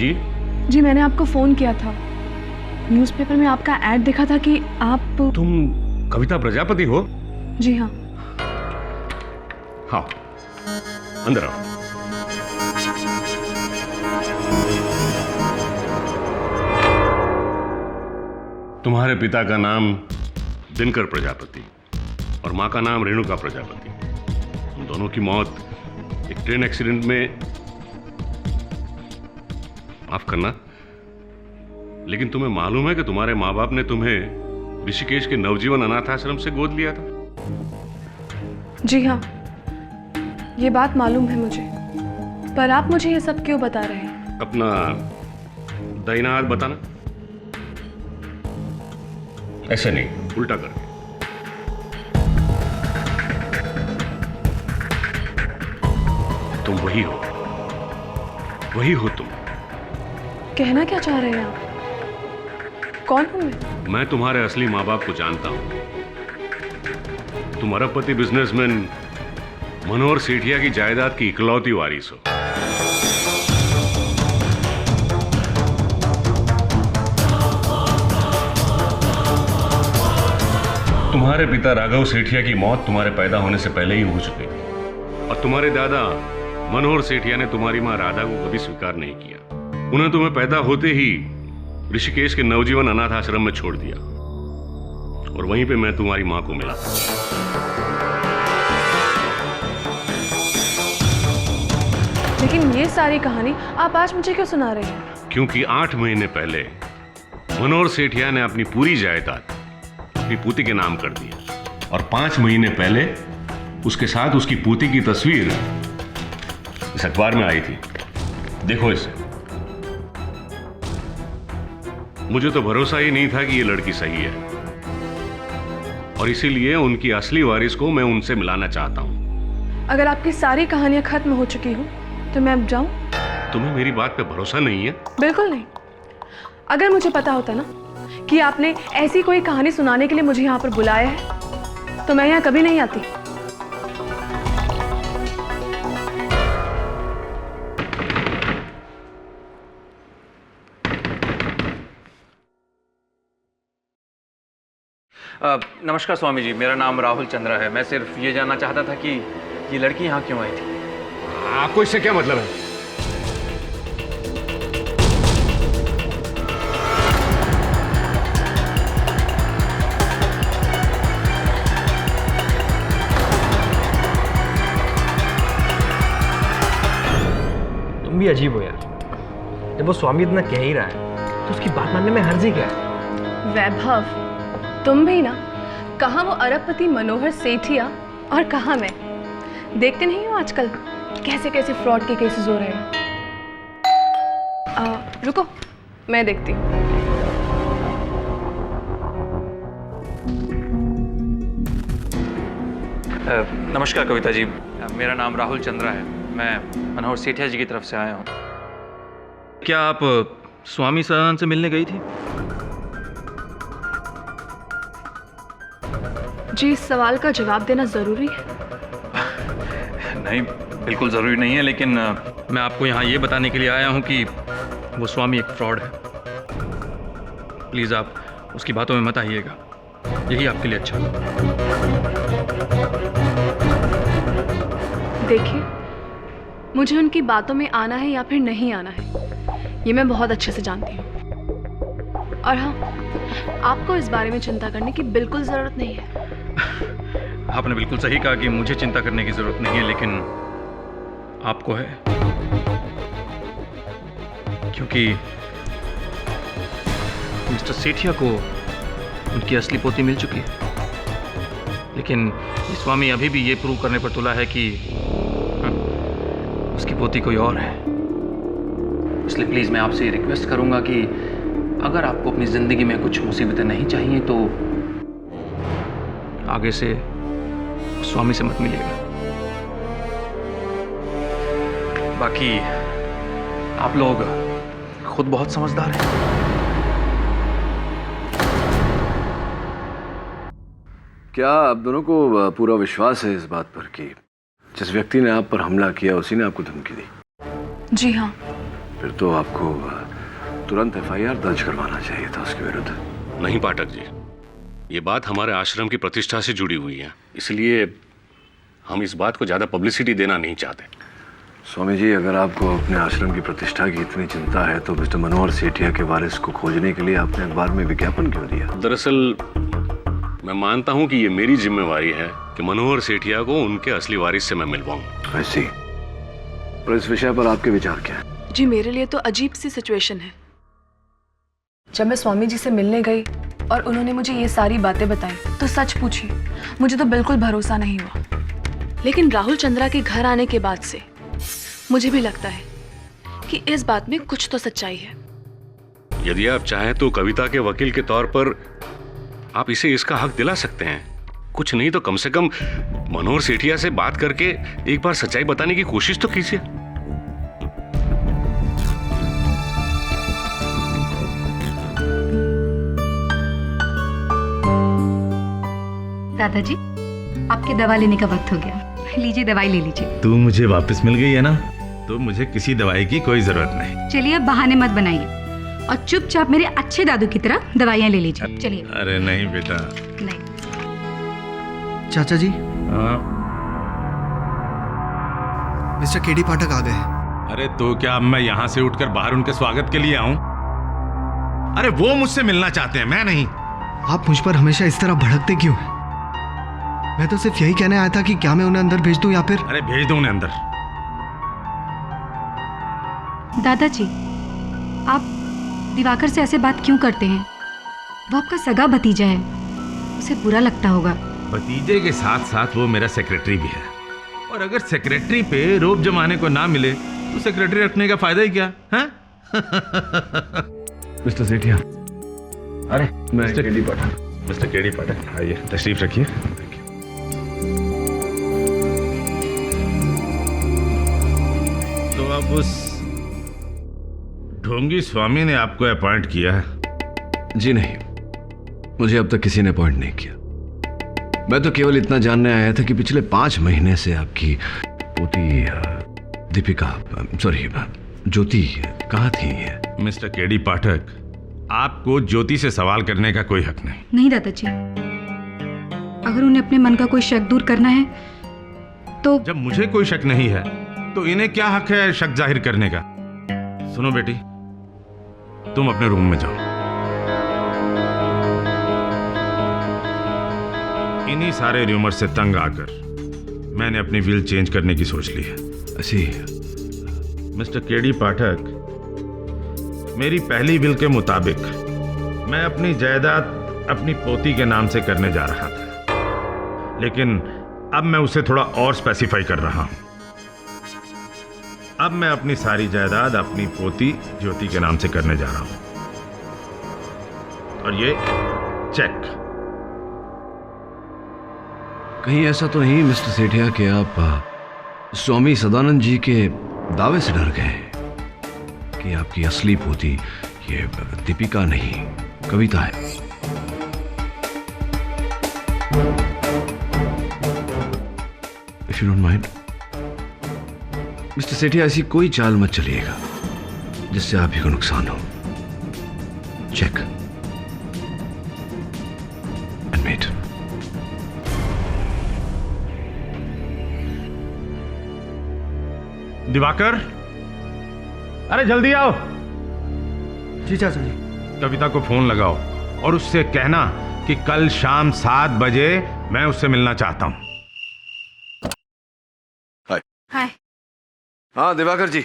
जी जी, मैंने आपको फ़ोन किया था। न्यूज़पेपर में आपका ऐड देखा था कि आप... तुम कविता प्रजापति हो? जी हाँ। हाँ, अंदर आओ। तुम्हारे पिता का नाम दिनकर प्रजापति और माँ का नाम रेणुका प्रजापति। उन दोनों की मौत एक ट्रेन एक्सीडेंट में, माफ करना, लेकिन तुम्हें मालूम है कि तुम्हारे माँ बाप ने तुम्हें ऋषिकेश के नवजीवन अनाथ आश्रम से गोद लिया था? जी हाँ, ये बात मालूम है मुझे, पर आप मुझे ये सब क्यों बता रहे हैं? अपना दाहिना हाथ बताना। ऐसे नहीं, उल्टा करके। तुम वही हो तुम। कहना क्या चाह रहे हैं आप? कौन हूं मैं तुम्हारे असली माँ बाप को जानता हूं। तुम अरबपति बिजनेसमैन मनोहर सेठिया की जायदाद की इकलौती वारिस हो। तुम्हारे पिता राघव सेठिया की मौत तुम्हारे पैदा होने से पहले ही हो चुकी थी और तुम्हारे दादा मनोहर सेठिया ने तुम्हारी मां राधा को कभी स्वीकार नहीं किया। उन्हें तुम्हें पैदा होते ही ऋषिकेश के नवजीवन अनाथ आश्रम में छोड़ दिया और वहीं पे मैं तुम्हारी मां को मिला। लेकिन ये सारी कहानी आप आज मुझे क्यों सुना रहे हैं? क्योंकि 8 महीने पहले मनोहर सेठिया ने अपनी पूरी जायदाद अपनी पूती के नाम कर दिया और 5 महीने पहले उसके साथ उसकी पूती की तस्वीर इस अखबार में आई थी। देखो इसे। मुझे तो भरोसा ही नहीं था कि ये लड़की सही है और इसीलिए उनकी असली वारिस को मैं उनसे मिलाना चाहता हूं। अगर आपकी सारी कहानियां खत्म हो चुकी हो तो मैं अब जाऊं? तुम्हें मेरी बात पे भरोसा नहीं है? बिल्कुल नहीं। अगर मुझे पता होता ना कि आपने ऐसी कोई कहानी सुनाने के लिए मुझे यहाँ पर बुलाया है तो मैं यहाँ कभी नहीं आती। नमस्कार स्वामी जी, मेरा नाम राहुल चंद्रा है। मैं सिर्फ ये जानना चाहता था कि ये लड़की यहाँ क्यों आई थी। आपको इससे क्या मतलब है? तुम भी अजीब हो यार। जब वो स्वामी इतना कह ही रहा है तो उसकी बात मानने में हर्ज ही क्या है? वैभव, तुम भी ना, कहाँ वो अरबपति मनोहर सेठिया और कहाँ मैं। देखते नहीं हो आजकल कैसे कैसे फ्रॉड के केसेस हो रहे हैं। रुको, मैं देखती हूँ। नमस्कार कविता जी, मेरा नाम राहुल चंद्रा है। मैं मनोहर सेठिया जी की तरफ से आया हूँ। क्या आप स्वामी सदानंद से मिलने गई थी? जी, इस सवाल का जवाब देना ज़रूरी है? नहीं, बिल्कुल ज़रूरी नहीं है, लेकिन मैं आपको यहाँ ये बताने के लिए आया हूँ कि वो स्वामी एक फ्रॉड है। प्लीज़ आप उसकी बातों में मत आइएगा, यही आपके लिए अच्छा होगा। देखिए, मुझे उनकी बातों में आना है या फिर नहीं आना है, ये मैं बहुत अच्छे से जानती हूँ। और हाँ, आपको इस बारे में चिंता करने की बिल्कुल ज़रूरत नहीं है। आपने बिल्कुल सही कहा कि मुझे चिंता करने की ज़रूरत नहीं है, लेकिन आपको है, क्योंकि मिस्टर सेठिया को उनकी असली पोती मिल चुकी है। लेकिन ये स्वामी अभी भी ये प्रूव करने पर तुला है कि उसकी पोती कोई और है। इसलिए प्लीज़ मैं आपसे रिक्वेस्ट करूंगा कि अगर आपको अपनी ज़िंदगी में कुछ मुसीबतें नहीं चाहिए तो आगे से स्वामी से मत मिलिएगा। बाकी आप लोग खुद बहुत समझदार हैं। क्या आप दोनों को पूरा विश्वास है इस बात पर कि जिस व्यक्ति ने आप पर हमला किया उसी ने आपको धमकी दी? जी हाँ, फिर तो आपको तुरंत एफआईआर दर्ज करवाना चाहिए था उसके विरुद्ध। नहीं पाठक जी, ये बात हमारे आश्रम की प्रतिष्ठा से जुड़ी हुई है, इसलिए हम इस बात को ज़्यादा पब्लिसिटी देना नहीं चाहते। स्वामी जी, अगर आपको अपने आश्रम की प्रतिष्ठा की इतनी चिंता है तो मिस्टर मनोहर सेठिया के वारिस को खोजने के लिए आपने अखबार में विज्ञापन क्यों दिया? दरअसल मैं मानता हूँ कि ये मेरी जिम्मेवारी है कि मनोहर सेठिया को उनके असली वारिस से मैं मिलवाऊं। ऐसी पर इस विषय पर आपके विचार क्या है? जी, मेरे लिए तो अजीब सी सिचुएशन है। जब मैं स्वामी जी से मिलने गई और उन्होंने मुझे ये सारी बातें बताई तो सच पूछी मुझे तो बिल्कुल भरोसा नहीं हुआ। लेकिन राहुल चंद्रा के घर आने के बाद से मुझे भी लगता है कि इस बात में कुछ तो सच्चाई है। यदि आप चाहें तो कविता के वकील के तौर पर आप इसे इसका हक दिला सकते हैं। कुछ नहीं तो कम से कम मनोहर सेठिया से बात करके एक बार सच्चाई बताने की कोशिश तो कीजिए। दादाजी, आपकी दवा लेने का वक्त हो गया। लीजिए, दवाई ले लीजिए। तू मुझे वापस मिल गई है ना, तो मुझे किसी दवाई की कोई जरूरत नहीं। चलिए, अब बहाने मत बनाइए और चुपचाप मेरे अच्छे दादू की तरह दवाइयाँ ले लीजिए। चलिए। अरे नहीं बेटा। नहीं। चाचा जी, हाँ? मिस्टर केडी पाठक आ गए। अरे तो क्या अब मैं यहाँ से उठकर बाहर उनके स्वागत के लिए आऊं? अरे वो मुझसे मिलना चाहते हैं, मैं नहीं। आप मुझ पर हमेशा इस तरह भड़कते क्यों हैं? मैं तो सिर्फ यही कहने आया था कि क्या मैं उन्हें अंदर भेज दूं या फिर... अरे भेज दो उन्हें अंदर। दादाजी, आप दिवाकर से ऐसे बात क्यों करते हैं? वो आपका सगा भतीजा है, उसे बुरा लगता होगा। भतीजे के साथ साथ वो मेरा सेक्रेटरी भी है, और अगर सेक्रेटरी पे रोब जमाने को ना मिले तो सेक्रेटरी रखने का फायदा ही क्या है? मिस्टर सेठिया, अरे मैं केडी पाठक। मिस्टर केडी पाठक, आइए तशरीफ रखिए। तो अब उस ढोंगी स्वामी ने आपको अपॉइंट किया है? जी नहीं, मुझे अब तक किसी ने अपॉइंट नहीं किया। मैं तो केवल इतना जानने आया था कि पिछले 5 महीने से आपकी पोती दीपिका, सॉरी ज्योति कहाँ थी? मिस्टर केडी पाठक, आपको ज्योति से सवाल करने का कोई हक नहीं। नहीं दादाजी, अगर उन्हें अपने मन का कोई शक दूर करना है तो... जब मुझे कोई शक नहीं है तो इन्हें क्या हक है शक जाहिर करने का? सुनो बेटी, तुम अपने रूम में जाओ। इन्हीं सारे र्यूमर से तंग आकर मैंने अपनी विल चेंज करने की सोच ली है। ऐसी मिस्टर केडी पाठक, मेरी पहली विल के मुताबिक मैं अपनी जायदाद अपनी पोती के नाम से करने जा रहा था, लेकिन अब मैं उसे थोड़ा और स्पेसिफाई कर रहा हूं। अब मैं अपनी सारी जायदाद अपनी पोती ज्योति के नाम से करने जा रहा हूं, और ये चेक। कहीं ऐसा तो नहीं मिस्टर सेठिया कि आप स्वामी सदानंद जी के दावे से डर गए कि आपकी असली पोती ये दीपिका नहीं कविता है? If you don't mind mister Sethia, ऐसी कोई चाल मत चलिएगा जिससे आप ही को नुकसान हो। Check and met. दिवाकर, अरे जल्दी आओ। जी चाचा जी। कविता को फोन लगाओ और उससे कहना कि कल शाम 7 बजे मैं उससे मिलना चाहता हूं। हाय। हाँ दिवाकर जी,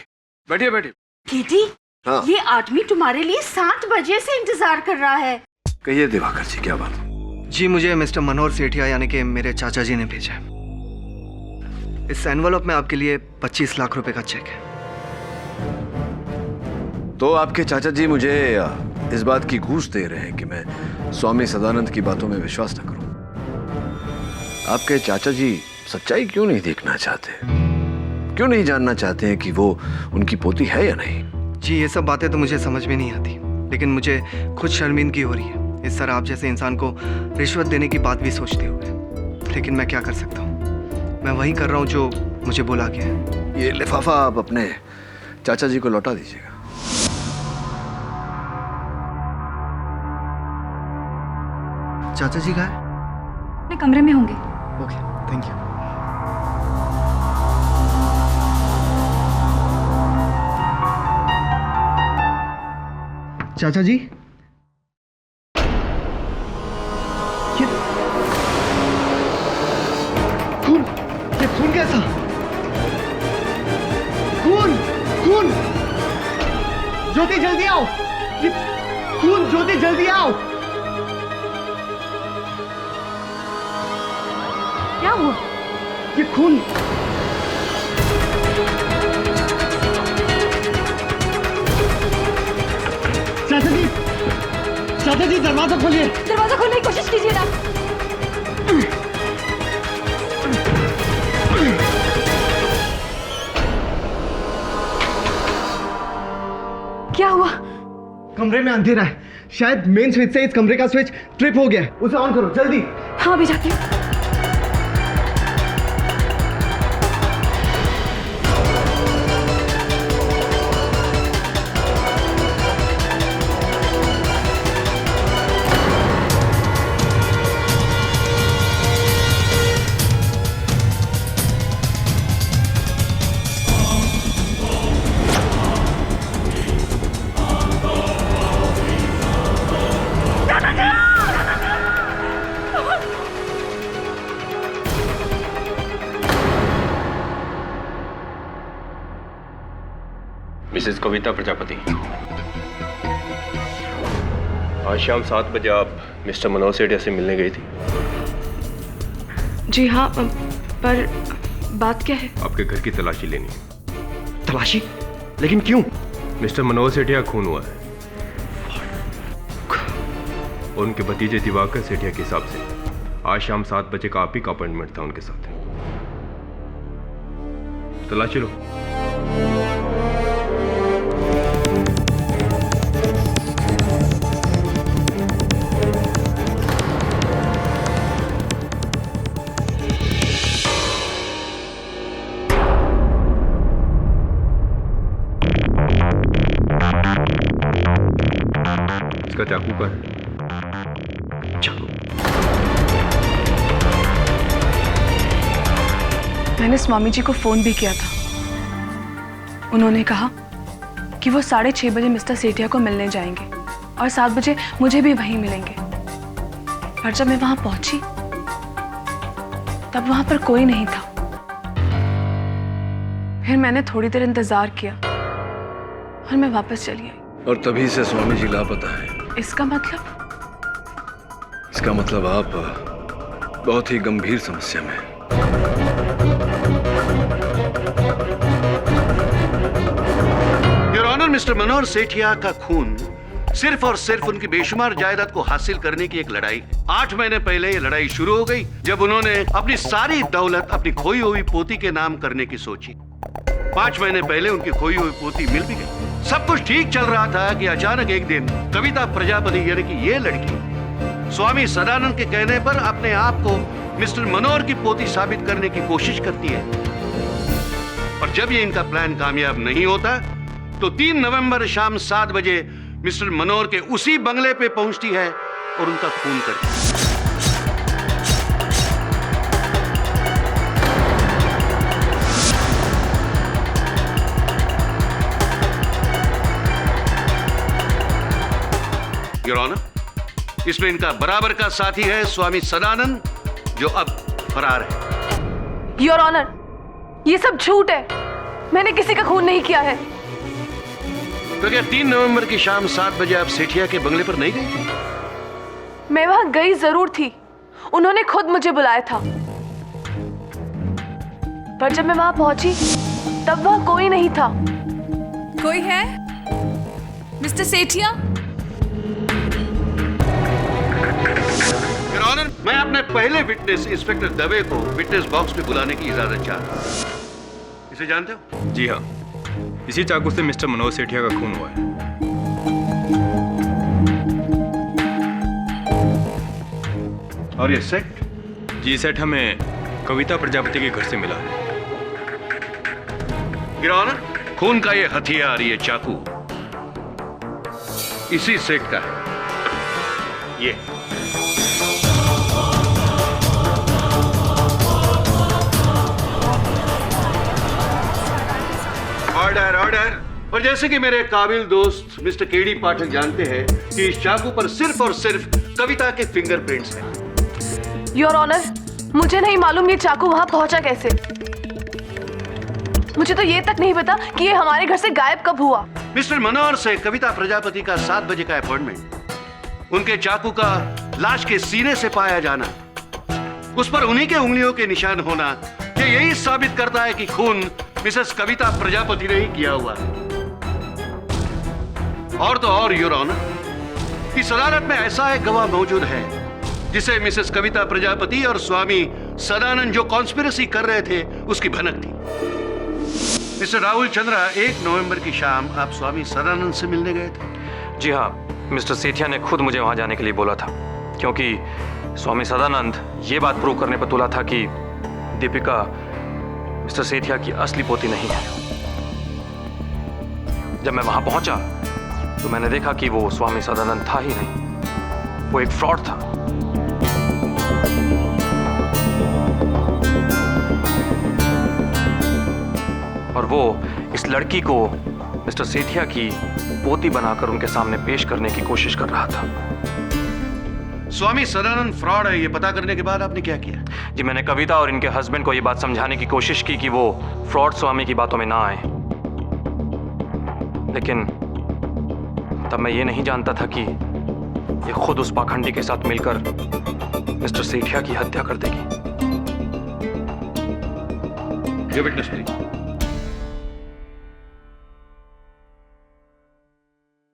बैठिए बैठिए। केडी, हाँ ये आदमी तुम्हारे लिए 7 बजे से इंतजार कर रहा है। कहिए दिवाकर जी, क्या बात? जी, मुझे मिस्टर मनोहर सेठिया यानी कि मेरे चाचा जी ने भेजा है। इस एनवलप में आपके लिए 25 लाख रुपए का चेक है। तो आपके चाचा जी मुझे इस बात की घूस दे रहे हैं कि मैं स्वामी सदानंद की बातों में विश्वास न करूं। आपके चाचा जी सच्चाई क्यों नहीं देखना चाहते? क्यों नहीं जानना चाहते हैं कि वो उनकी पोती है या नहीं? जी, ये सब बातें तो मुझे समझ में नहीं आती, लेकिन मुझे खुद शर्मिंदगी हो रही है इस तरह आप जैसे इंसान को रिश्वत देने की बात भी सोचते हुए। लेकिन मैं क्या कर सकता हूँ, मैं वही कर रहा हूँ जो मुझे बोला गया है। ये लिफाफा आप अपने चाचा जी को लौटा दीजिएगा। चाचा जी कहाँ है? अपने कमरे में होंगे। Okay, thank you. चाचा जी, ये खून कैसा? खून, खून! ज्योति जल्दी आओ! ये खून, ज्योति जल्दी आओ! क्या हुआ? ये खून! चाचा जी दरवाजा खोलिए! दरवाजा खोलने की कोशिश कीजिए ना। क्या हुआ? कमरे में अंधेरा है, शायद मेन स्विच से इस कमरे का स्विच ट्रिप हो गया है। उसे ऑन करो जल्दी। हाँ, अभी जाती हूँ। मिसेस कविता प्रजापति, आज शाम 7 बजे आप मिस्टर मनोहर सेठिया से मिलने गई थी। जी हाँ, पर बात क्या है? आपके घर की तलाशी लेनी है। तलाशी? लेकिन क्यों? मिस्टर मनोहर सेठिया खून हुआ है और उनके भतीजे दिवाकर सेठिया के हिसाब से आज शाम 7 बजे का आप ही का अपॉइंटमेंट था उनके साथ। तलाशी लो। इसका चाकू का है। चाकू? मैंने स्वामी जी को फोन भी किया था। उन्होंने कहा कि वो 6:30 बजे मिस्टर सेठिया को मिलने जाएंगे और 7 बजे मुझे भी वहीं मिलेंगे। पर जब मैं वहां पहुंची तब वहां पर कोई नहीं था। फिर मैंने थोड़ी देर इंतजार किया और मैं वापस चली आई। और तभी से स्वामी जी लापता है। इसका मतलब? इसका मतलब आप बहुत ही गंभीर समस्या में हैं। योर ऑनर, मिस्टर मनोहर सेठिया का खून सिर्फ और सिर्फ उनकी बेशुमार जायदाद को हासिल करने की एक लड़ाई। 8 महीने पहले ये लड़ाई शुरू हो गई जब उन्होंने अपनी सारी दौलत अपनी खोई हुई पोती के नाम करने की सोची। 5 महीने पहले उनकी खोई हुई पोती मिल भी गई। सब कुछ ठीक चल रहा था कि अचानक एक दिन कविता प्रजापति यानी कि ये लड़की स्वामी सदानंद के कहने पर अपने आप को मिस्टर मनोहर की पोती साबित करने की कोशिश करती है। और जब ये इनका प्लान कामयाब नहीं होता तो 3 नवंबर शाम 7 बजे मिस्टर मनोहर के उसी बंगले पे पहुंचती है और उनका खून करती है। योर ऑनर, इसमें इनका बराबर का साथी है स्वामी सदानंद, जो अब फरार है। योर ऑनर, ये सब झूठ है। मैंने किसी का खून नहीं किया है। तो क्या 3 नवंबर की शाम 7 बजे आप सेठिया के बंगले पर नहीं गई थी? मैं वहां गई जरूर थी, उन्होंने खुद मुझे बुलाया था। पर जब मैं वहां पहुंची तब वहां कोई नहीं था। कोई है? मिस्टर सेठिया? योर ऑनर, मैं अपने पहले विटनेस इंस्पेक्टर दवे को विटनेस बॉक्स में बुलाने की इजाजत चाहता हूं। इसे जानते हो? जी हाँ, इसी चाकू से मिस्टर मनोहर सेठिया का खून हुआ है। और ये सेट? जी, सेट हमें कविता प्रजापति के घर से मिला है। योर ऑनर, खून का ये हथियार, ये चाकू इसी सेट का है। ये ऑर्डर ऑर्डर। और जैसे कि मेरे काबिल दोस्त मिस्टर केडी पाठक जानते हैं कि इस चाकू पर सिर्फ और सिर्फ कविता के फिंगरप्रिंट्स हैं। योर ऑनर, मुझे नहीं मालूम ये चाकू वहां पहुंचा कैसे। मुझे तो ये तक नहीं पता कि ये हमारे घर से गायब कब हुआ। मिस्टर मनोहर से कविता प्रजापति का 7 बजे का अपॉइंटमेंट, उनके चाकू का लाश के सीने से पाया जाना, उस पर उन्हीं के उंगलियों के निशान होना, ये यही साबित करता है कि खून मिसेस कविता प्रजापति ने ही किया हुआ है। और तो और योर ऑनर, इस अदालत में ऐसा एक गवाह मौजूद है जिसे मिसेस कविता प्रजापति और स्वामी सदानंद जो कॉन्स्पिरेसी कर रहे थे उसकी भनक थी। मिस्टर राहुल चंद्रा, 1 नवंबर की शाम आप स्वामी सदानंद से मिलने गए थे। जी हाँ, मिस्टर सेठिया ने खुद मुझे वहाँ जाने के लिए बोला था, क्योंकि स्वामी सदानंद ये बात प्रूव करने पर तुला था कि दीपिका मिस्टर सेठिया की असली पोती नहीं है। जब मैं वहाँ पहुँचा तो मैंने देखा कि वो स्वामी सदानंद था ही नहीं, वो एक फ्रॉड था। और वो इस लड़की को मिस्टर सेठिया की पोती बनाकर उनके सामने पेश करने की कोशिश कर रहा था। स्वामी सदानंद फ्रॉड है ये पता करने के बाद आपने क्या किया? जी, मैंने कविता और इनके हस्बैंड को ये बात समझाने की कोशिश की कि वो फ्रॉड स्वामी की बातों में ना आए, लेकिन तब मैं ये नहीं जानता था कि ये खुद उस पाखंडी के साथ मिलकर मिस्टर सेठिया की हत्या कर देगी। ये विटनेस प्लीज।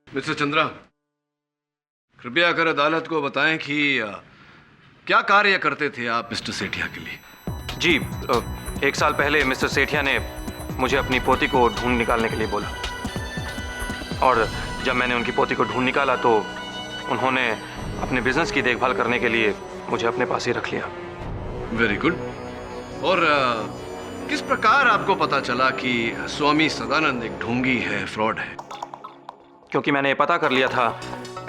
मिस्टर चंद्रा, कृपया कर अदालत को बताएं कि क्या कार्य करते थे आप मिस्टर सेठिया के लिए? जी, 1 साल पहले मिस्टर सेठिया ने मुझे अपनी पोती को ढूंढ निकालने के लिए बोला, और जब मैंने उनकी पोती को ढूंढ निकाला तो उन्होंने अपने बिजनेस की देखभाल करने के लिए मुझे अपने पास ही रख लिया। Very good. और किस प्रकार आपको पता चला कि स्वामी सदानंद एक ढोंगी है, फ्रॉड है? क्योंकि मैंने ये पता कर लिया था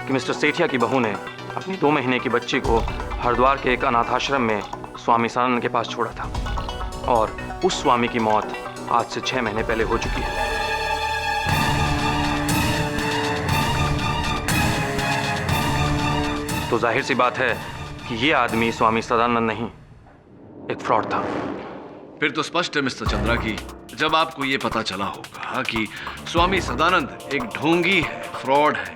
कि मिस्टर सेठिया की बहू ने अपनी 2 महीने की बच्ची को हरिद्वार के एक अनाथाश्रम में स्वामी सदानंद के पास छोड़ा था, और उस स्वामी की मौत आज से 6 महीने पहले हो चुकी है। तो जाहिर सी बात है कि ये आदमी स्वामी सदानंद नहीं, एक फ्रॉड था। फिर तो स्पष्ट है मिस्टर चंद्रा कि जब आपको ये पता चला होगा कि स्वामी सदानंद एक ढोंगी है, फ्रॉड है,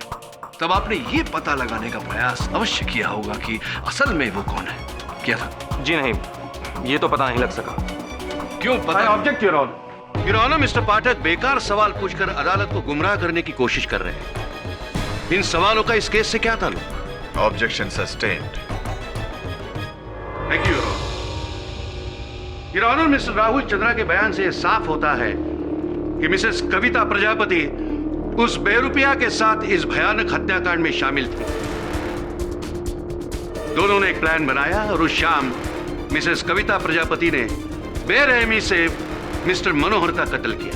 तब आपने ये पता लगाने का प्रयास अवश्य किया होगा कि असल में वो कौन है। क्या था? जी नहीं, ये तो पता नहीं लग सका। क्यों पता? Object your honour. Your honour, mister Pathak बेकार सवाल पूछकर अदालत को गुमराह करने की कोशिश कर रहे हैं। इन सवालों का इस केस से क्या ताल्लुक? Objection sustained. Thank you your honour. Mister Rahul Chandra के बयान से साफ होता है कि मिसेस कविता प्रजापति उस बेरुपया के साथ इस भयानक हत्याकांड में शामिल थी। दोनों ने एक प्लान बनाया और उस शाम मिसेस कविता प्रजापति ने बेरहमी से मिस्टर मनोहर का कत्ल किया।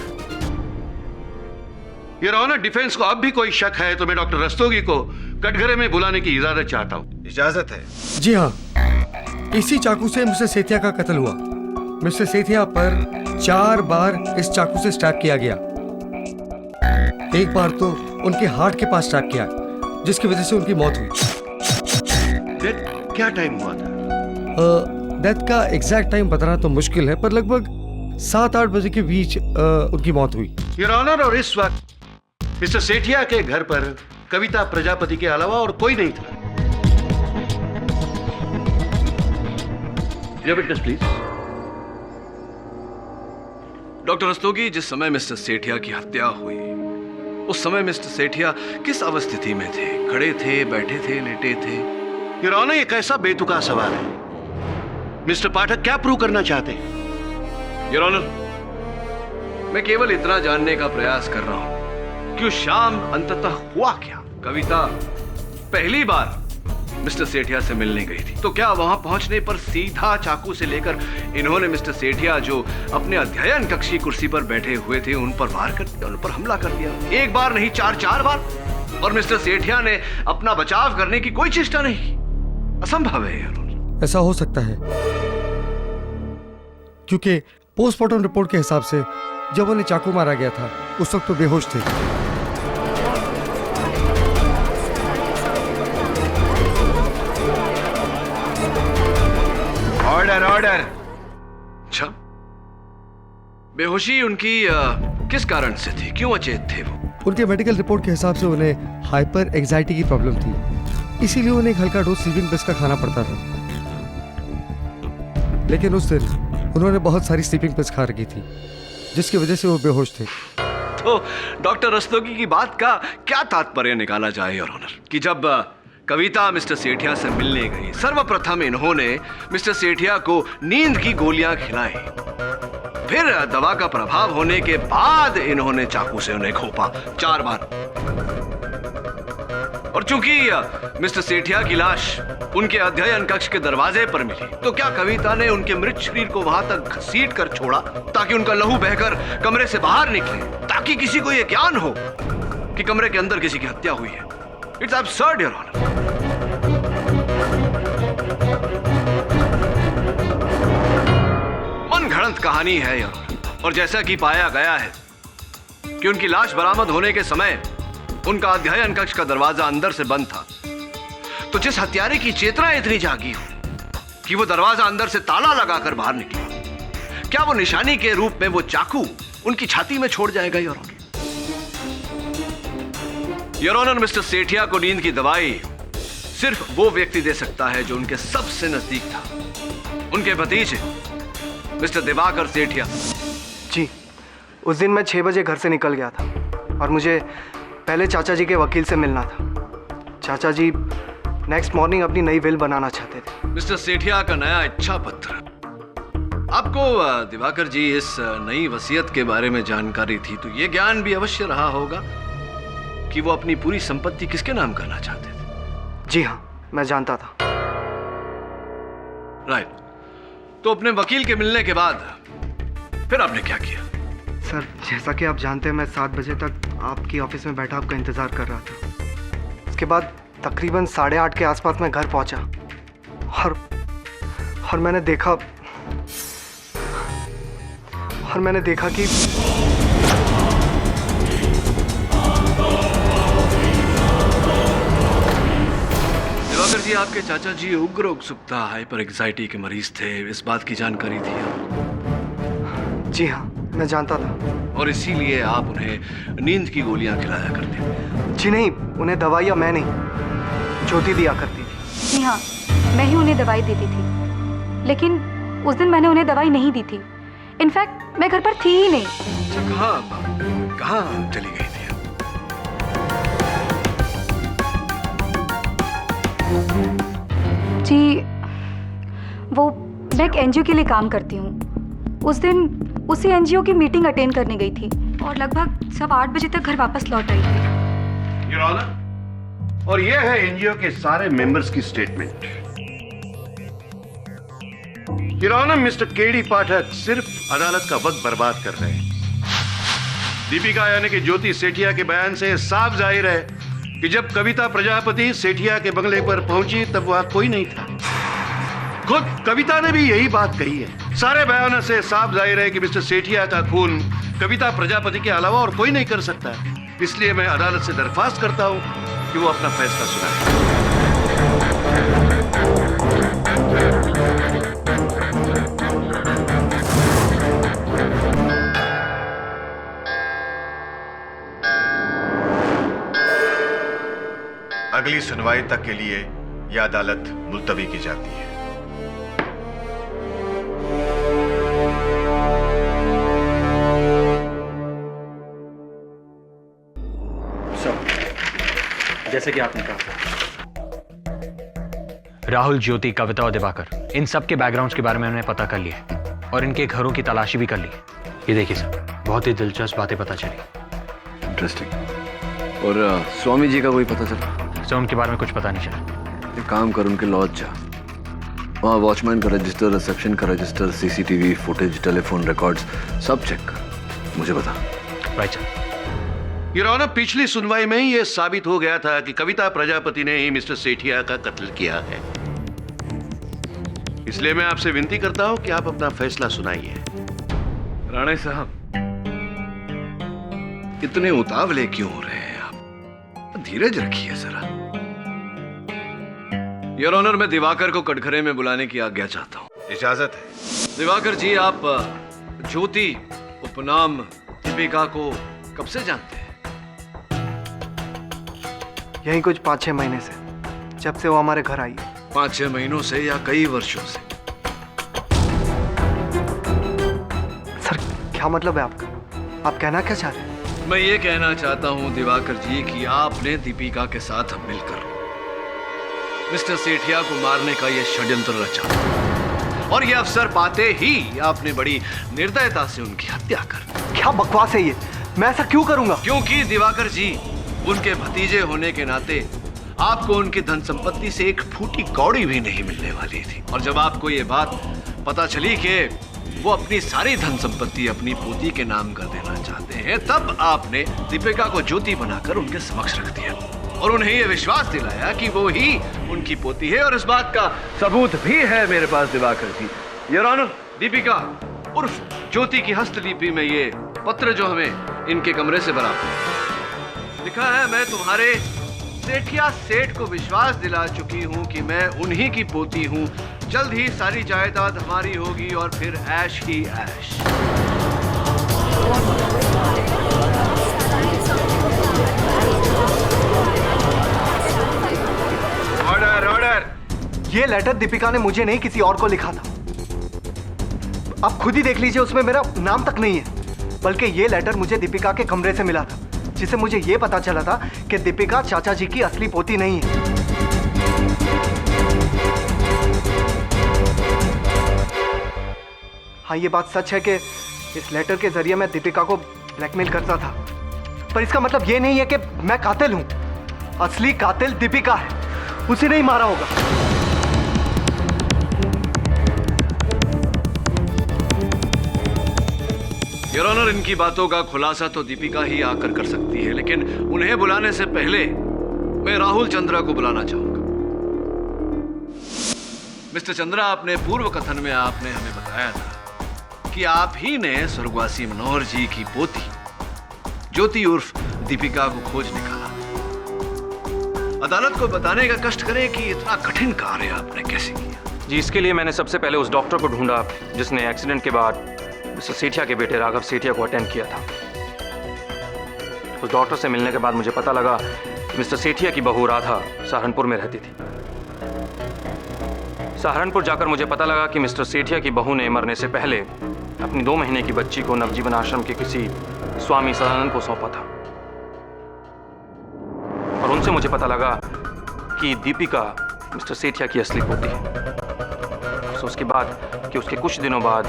योर ऑनर, डिफेंस को अब भी कोई शक है तो मैं डॉक्टर रस्तोगी को कटघरे में बुलाने की इजाजत चाहता हूं। इजाजत है? जी हाँ, इसी चाकू से मिस्टर सेठिया का कत्ल हुआ। मिस्टर सेठिया पर 4 बार इस चाकू से स्टैब किया गया। एक बार तो उनके हार्ट के पास स्टैब किया, जिसकी वजह से उनकी मौत हुई। डेथ क्या टाइम हुआ था? डेथ का एग्जैक्ट टाइम बताना तो मुश्किल है, पर लगभग 7-8 बजे के बीच उनकी मौत हुई। योर ऑनर, और इस वक्त मिस्टर सेठिया के घर पर कविता प्रजापति के अलावा और कोई नहीं था। Your witness please. Doctor Rastogi, जिस समय मिस्टर सेठिया की हत्या हुई उस समय मिस्टर सेठिया किस अवस्थिति में थे? खड़े थे, बैठे थे, लेटे थे? योर ऑनर, ये कैसा बेतुका सवाल है। मिस्टर पाठक क्या प्रूव करना चाहते हैं? योर ऑनर, मैं केवल इतना जानने का प्रयास कर रहा हूं कि उस शाम अंततः हुआ क्या। कविता पहली बार मिस्टर सेठिया से मिलने गई थी, तो क्या वहां पहुंचने पर सीधा चाकू से लेकर इन्होंने मिस्टर सेठिया जो अपने अध्ययन कक्षी कुर्सी पर बैठे हुए थे उन पर वार कर दिया, उन पर हमला कर दिया? एक बार नहीं, 4 बार। और मिस्टर सेठिया ने अपना बचाव करने की कोई चेष्टा नहीं की। असंभव है यार। ऐसा हो सकता है क्योंकि पोस्टमार्टम रिपोर्ट के हिसाब से जब उन्हें चाकू मारा गया था उस वक्त तो बेहोश थे। Order order. अच्छा, बेहोशी उनकी किस कारण से थी? क्यों अचेत थे वो? उनके मेडिकल रिपोर्ट के हिसाब से उन्हें हाइपर एंजाइटी की प्रॉब्लम थी, इसीलिए उन्हें एक हल्का डोज स्लीपिंग पिल्स का खाना पड़ता था। लेकिन उस दिन उन्होंने बहुत सारी स्लीपिंग पिल्स खा रखी थी, जिसकी वजह से वो बेहोश थे। तो डॉक्टर रस्तोगी की बात का क्या तात्पर्य निकाला जाए योर ऑनर, कि जब कविता मिस्टर सेठिया से मिलने गई, सर्वप्रथम इन्होंने मिस्टर सेठिया को नींद की गोलियां खिलाई, फिर दवा का प्रभाव होने के बाद इन्होंने चाकू से उन्हें घोंपा 4 बार। और चूंकि मिस्टर सेठिया की लाश उनके अध्ययन कक्ष के दरवाजे पर मिली, तो क्या कविता ने उनके मृत शरीर को वहां तक घसीट कर छोड़ा ताकि उनका लहू बहकर कमरे से बाहर निकले, ताकि किसी को यह ज्ञान हो कि कमरे के अंदर किसी की हत्या हुई है? It's absurd your honour. मनगढ़ंत कहानी है योर ऑनर। और जैसा कि पाया गया है कि उनकी लाश बरामद होने के समय उनका अध्ययन कक्ष का दरवाजा अंदर से बंद था, तो जिस हत्यारे की चेतना इतनी जागी हो कि वो दरवाजा अंदर से ताला लगाकर बाहर निकला, क्या वो निशानी के रूप में वो चाकू उनकी छाती में छोड़ जाएगा your honour? Your honour, mister Sethia को नींद की दवाई सिर्फ वो व्यक्ति दे सकता है जो उनके सबसे नजदीक था, उनके भतीजे मिस्टर दिवाकर सेठिया। जी, उस दिन मैं 6 बजे घर से निकल गया था और मुझे पहले चाचा जी के वकील से मिलना था। चाचा जी नेक्स्ट मॉर्निंग अपनी नई विल बनाना चाहते थे। मिस्टर सेठिया का नया इच्छा पत्र। आपको दिवाकर जी इस नई वसीयत के बारे में जानकारी थी, तो ये ज्ञान भी अवश्य रहा होगा कि वो अपनी पूरी संपत्ति किसके नाम करना चाहते थे। जी हाँ, मैं जानता था। राइट। तो अपने वकील के मिलने के बाद फिर आपने क्या किया? सर, जैसा कि आप जानते हैं, मैं 7 बजे तक आपकी ऑफिस में बैठा आपका इंतज़ार कर रहा था। उसके बाद तकरीबन 8:30 के आसपास मैं घर पहुंचा और मैंने देखा कि दिवाकर जी, आपके चाचा जी उग्र उत्सुकता हाइपर एंजाइटी के मरीज थे, इस बात की जानकारी थी? जी हाँ, मैं जानता था। और इसीलिए आप उन्हें नींद की गोलियां खिलाया करते? जी नहीं, उन्हें दवाइयाँ मैं नहीं, ज्योति दिया करती थी। जी हाँ, मैं ही उन्हें दवाई देती थी, लेकिन उस दिन मैंने उन्हें दवाई नहीं दी थी। इनफैक्ट मैं घर पर थी ही नहीं। कहाँ चली गई थी? जी, वो मैं एक एनजीओ के लिए काम करती हूँ। उस दिन उसी एनजीओ की मीटिंग अटेंड करने गई थी और लगभग सब 8 बजे तक घर वापस लौट आई थी। योर ऑनर, और ये है एनजीओ के सारे मेंबर्स की statement. Your honour, mister KD Pathak सिर्फ अदालत का वक्त बर्बाद कर रहे हैं। दीपिका यानी कि ज्योति सेठिया के बयान से साफ जाहिर है कि जब कविता प्रजापति सेठिया के बंगले पर पहुंची तब वहां कोई नहीं था। खुद कविता ने भी यही बात कही है। सारे बयानों से साफ जाहिर है कि मिस्टर सेठिया का खून कविता प्रजापति के अलावा और कोई नहीं कर सकता। इसलिए मैं अदालत से दरख्वास्त करता हूं कि वो अपना फैसला सुनाए। अगली सुनवाई तक के लिए यह अदालत मुलतवी की जाती है। जैसे कि आपने कहा, राहुल, ज्योति, कविता और दिवाकर, इन सब के बैकग्राउंड्स के बारे में हमने पता कर लिया और इनके घरों की तलाशी भी कर ली। ये देखिए सर, बहुत ही दिलचस्प बातें पता चली। इंटरेस्टिंग। और स्वामी जी का कोई पता चला? सर, उनके बारे में कुछ पता नहीं चला। एक काम कर, उनके लॉज जा, वहाँ वॉचमैन का रजिस्टर, रिसेप्शन का register, CCTV footage, telephone records सब चेक कर, मुझे बता। Right sir. योर ऑनर, पिछली सुनवाई में ही यह साबित हो गया था कि कविता प्रजापति ने ही मिस्टर सेठिया का कत्ल किया है। इसलिए मैं आपसे विनती करता हूं कि आप अपना फैसला सुनाइए। राणे साहब, इतने उतावले क्यों हो रहे हैं आप? धीरज रखिए जरा। योर ऑनर, मैं दिवाकर को कटघरे में बुलाने की आज्ञा चाहता हूँ। इजाजत है। दिवाकर जी, आप ज्योति उपनाम दीपिका को कब से जानते हैं? यही कुछ 5-6 महीने से, जब से वो हमारे घर आई है। 5-6 महीनों से या कई वर्षों से? सर, क्या मतलब है आपका? आप कहना क्या चाह रहे हैं? मैं ये कहना चाहता हूँ दिवाकर जी कि आपने दीपिका के साथ मिलकर मिस्टर सेठिया को मारने का यह षड्यंत्र रचा, और यह अवसर पाते ही आपने बड़ी निर्दयता से उनकी हत्या कर दी। क्या बकवास है ये? मैं ऐसा क्यों करूंगा? क्योंकि दिवाकर जी, उनके भतीजे होने के नाते आपको उनकी धन संपत्ति से एक फूटी कौड़ी भी नहीं मिलने वाली थी। और जब आपको ये बात पता चली कि वो अपनी सारी धन संपत्ति अपनी पोती के नाम कर देना चाहते हैं, तब आपने दीपिका को ज्योति बनाकर उनके समक्ष रख दिया और उन्हें यह विश्वास दिलाया कि वो ही उनकी पोती है। और इस बात का सबूत भी है मेरे पास दिवाकर जी। योर ऑनर, दीपिका उर्फ ज्योति की हस्तलिपि में ये पत्र जो हमें इनके कमरे से बरामद लिखा है, मैं तुम्हारे सेठिया सेठ को विश्वास दिला चुकी हूँ कि मैं उन्हीं की पोती हूँ। जल्द ही सारी जायदाद हमारी होगी और फिर ऐश ही ऐश। Order, order. ये लेटर दीपिका ने मुझे नहीं, किसी और को लिखा था। आप खुद ही देख लीजिए, उसमें मेरा नाम तक नहीं है। बल्कि ये लेटर मुझे दीपिका के कमरे से मिला था, जिसे मुझे ये पता चला था कि दीपिका चाचा जी की असली पोती नहीं है। हाँ, ये बात सच है कि इस लेटर के जरिए मैं दीपिका को ब्लैकमेल करता था, पर इसका मतलब ये नहीं है कि मैं कातिल हूं। असली कातिल दीपिका है, उसे नहीं मारा होगा। योर ऑनर, इनकी बातों का खुलासा तो दीपिका ही आकर कर सकती है, लेकिन उन्हें बुलाने से पहले मैं राहुल चंद्रा को बुलाना चाहूंगा। मिस्टर चंद्रा, अपने पूर्व कथन में आपने हमें बताया था कि आप ही ने स्वर्गवासी मनोहर जी की पोती ज्योति उर्फ दीपिका को खोज निकाला। अदालत को बताने का कष्ट करें कि इतना कठिन कार्य आपने कैसे किया। जी, इसके लिए मैंने सबसे पहले उस डॉक्टर को ढूंढा जिसने एक्सीडेंट के बाद मिस्टर सेठिया के बेटे राघव सेठिया को अटेंड किया था। उस डॉक्टर से मिलने के बाद मुझे पता लगा कि मिस्टर सेठिया की बहू राधा सहारनपुर में रहती थी। सहारनपुर जाकर मुझे पता लगा कि मिस्टर सेठिया की बहू ने मरने से पहले अपनी 2 महीने की बच्ची को नवजीवन आश्रम के किसी स्वामी सदानंद को सौंपा था। और उनसे मुझे पता लगा कि दीपिका मिस्टर सेठिया की असली पोती है। तो उसके बाद कि उसके कुछ दिनों बाद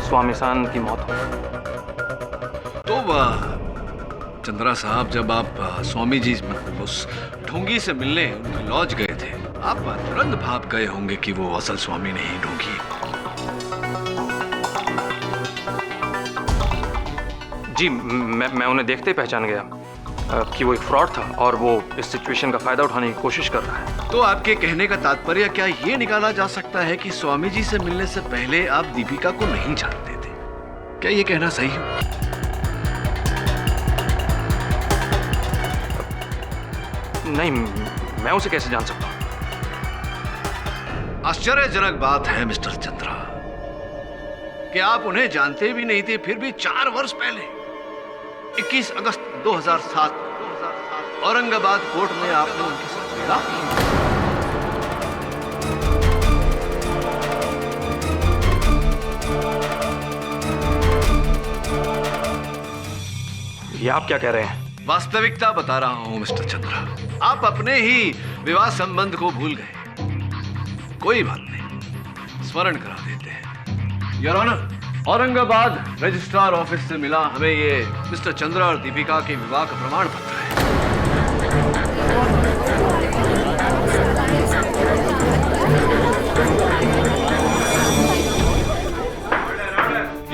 स्वामी सदानंद की मौत हो। तो चंद्रा साहब, जब आप स्वामी जी उस ढोंगी से मिलने उनके लॉज गए थे, आप तुरंत भाप गए होंगे कि वो असल स्वामी नहीं, ढोंगी। जी, मैं उन्हें देखते ही पहचान गया कि वो एक फ्रॉड था और वो इस सिचुएशन का फायदा उठाने की कोशिश कर रहा है। तो आपके कहने का तात्पर्य क्या ये निकाला जा सकता है कि स्वामी जी से मिलने से पहले आप दीपिका को नहीं जानते थे? क्या ये कहना सही है? नहीं, मैं उसे कैसे जान सकता हूँ? आश्चर्यजनक बात है मिस्टर चंद्रा कि आप उन्हें जानते भी नहीं थे, फिर भी 4 वर्ष पहले 21 अगस्त 2007 औरंगाबाद कोर्ट में आपने उनके साथ मिला। ये आप क्या कह रहे हैं? वास्तविकता बता रहा हूं मिस्टर चंद्रा। आप अपने ही विवाह संबंध को भूल गए। कोई बात नहीं, स्मरण करा देते हैं। Your honour, Aurangabad registrar office से मिला हमें ये मिस्टर चंद्रा और दीपिका के विवाह का प्रमाण पत्र है।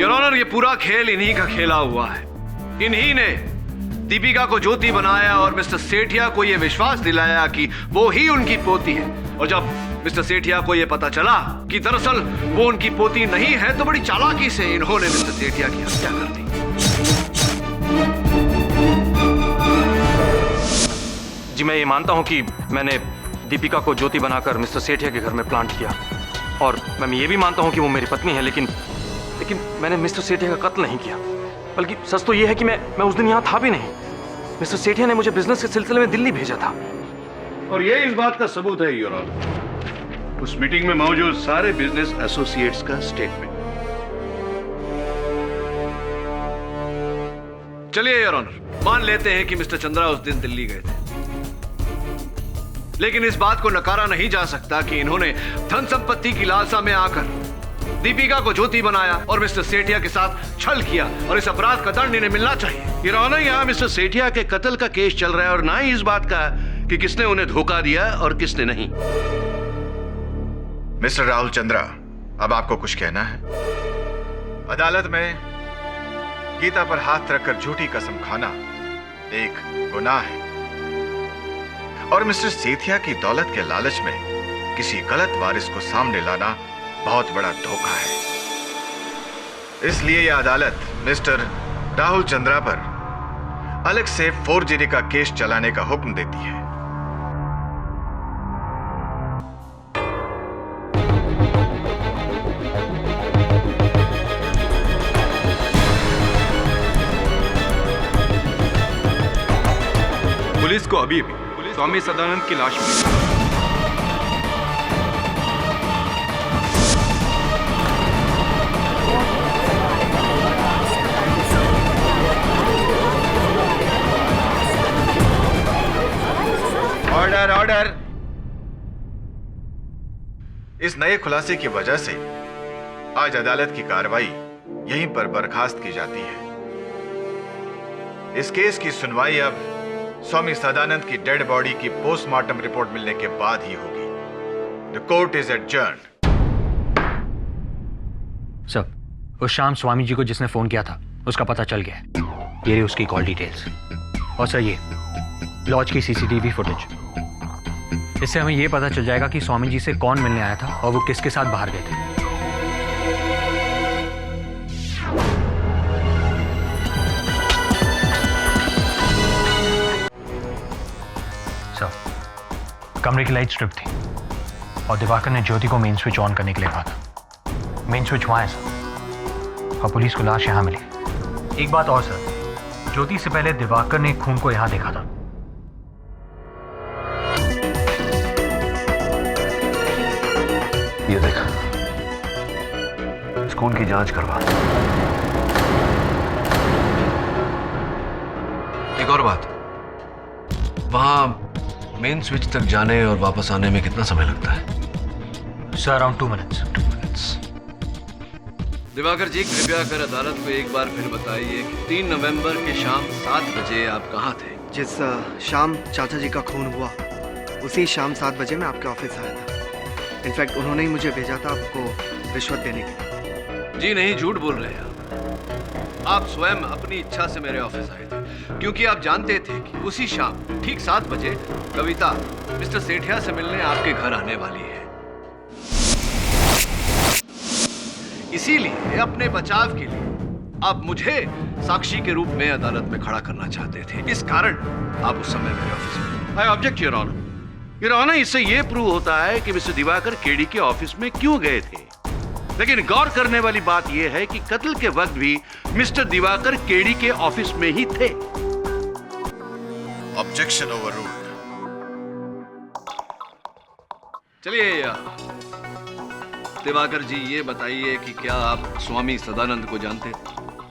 योर ऑनर, ये पूरा खेल इन्हीं का खेला हुआ है। इन्हीं ने दीपिका को ज्योति बनाया और मिस्टर सेठिया को यह विश्वास दिलाया कि वो ही उनकी पोती है। और जब मिस्टर सेठिया को यह पता चला कि दरअसल वो उनकी पोती नहीं है, तो बड़ी चालाकी से इन्होंने मिस्टर सेठिया की हत्या कर दी। जी मैं ये मानता हूँ कि मैंने दीपिका को ज्योति बनाकर मिस्टर सेठिया के घर में प्लांट किया, और मैं ये भी मानता हूँ कि वो मेरी पत्नी है, लेकिन मैंने मिस्टर सेठिया का कत्ल नहीं किया। बल्कि सच तो ये है कि मैं उस दिन यहाँ था भी नहीं। मिस्टर सेठिया ने मुझे बिजनेस के सिलसिले में दिल्ली भेजा था। और ये इस बात का सबूत है योर ऑनर, उस मीटिंग में मौजूद सारे बिजनेस एसोसिएट्स का स्टेटमेंट। चलिए योर ऑनर, मान लेते हैं कि मिस्टर चंद्रा उस दिन दिल्ली गए थे, लेकिन इस बात को नकारा नहीं जा सकता कि इन्होंने धन संपत्ति की लालसा में आकर दीपिका को ज्योति बनाया और मिस्टर सेठिया के साथ छल किया, और इस अपराध का दंड इन्हें मिलना चाहिए। योर ऑनर, यहाँ मिस्टर सेठिया के कत्ल का केस चल रहा है और ना ही इस बात का कि किसने उन्हें धोखा दिया और किसने नहीं। मिस्टर राहुल चंद्रा, अब आपको कुछ कहना है? अदालत में गीता पर हाथ रखकर झूठी कसम खाना एक गुनाह है, और मिस्टर सेठिया की दौलत के लालच में किसी गलत वारिस को सामने लाना बहुत बड़ा धोखा है। इसलिए यह अदालत मिस्टर राहुल चंद्रा पर अलग से फोर्जरी का केस चलाने का हुक्म देती है। पुलिस को अभी भी स्वामी सदानंद की लाश मिली। Order order. इस नए खुलासे की वजह से आज अदालत की कार्रवाई यहीं पर बर्खास्त की जाती है। इस केस की सुनवाई अब स्वामी सदानंद की डेड बॉडी की पोस्टमार्टम रिपोर्ट मिलने के बाद ही होगी। The court is adjourned. Sir, उस शाम स्वामी जी को जिसने फोन किया था उसका पता चल गया है। ये रही उसकी कॉल डिटेल्स। और सर, ये लॉज की सीसीटीवी फुटेज। इससे हमें ये पता चल जाएगा कि स्वामी जी से कौन मिलने आया था और वो किसके साथ बाहर गए थे। सर, कमरे की लाइट स्ट्रिप थी और दिवाकर ने ज्योति को मेन स्विच ऑन करने के लिए कहा था। मेन स्विच वहां है सर, और पुलिस को लाश यहां मिली। एक बात और सर, ज्योति से पहले दिवाकर ने खून को यहां देखा था। ये देखा, इस खून की जांच करवा। एक और बात, वहां मेन स्विच तक जाने और वापस आने में कितना समय लगता है? Sir, around 2 minutes. Diwakar ji, कृपया कर अदालत को एक बार फिर बताइए कि 3 नवंबर के शाम 7 बजे आप कहाँ थे? जिस शाम चाचा जी का खून हुआ उसी शाम 7 बजे मैं आपके ऑफिस आया था। इनफैक्ट उन्होंने ही मुझे भेजा था आपको रिश्वत देने के लिए। जी नहीं, झूठ बोल रहे हैं आप स्वयं अपनी इच्छा से मेरे ऑफिस आए थे, क्योंकि आप जानते थे कि उसी शाम ठीक 7 बजे कविता मिस्टर सेठिया से मिलने आपके घर आने वाली है। इसीलिए अपने बचाव के लिए आप मुझे साक्षी के रूप में अदालत में खड़ा करना चाहते थे। इस कारण आप उस समय मेरे ऑफिस में। I object your honour. Your honour, इससे यह प्रूव होता है कि मिस्टर दिवाकर केडी के ऑफिस में क्यों गए थे। लेकिन गौर करने वाली बात यह है कि कत्ल के वक्त भी मिस्टर दिवाकर केडी के ऑफिस में ही थे। Objection overruled. चलिए दिवाकर जी, ये बताइए कि क्या आप स्वामी सदानंद को जानते थे?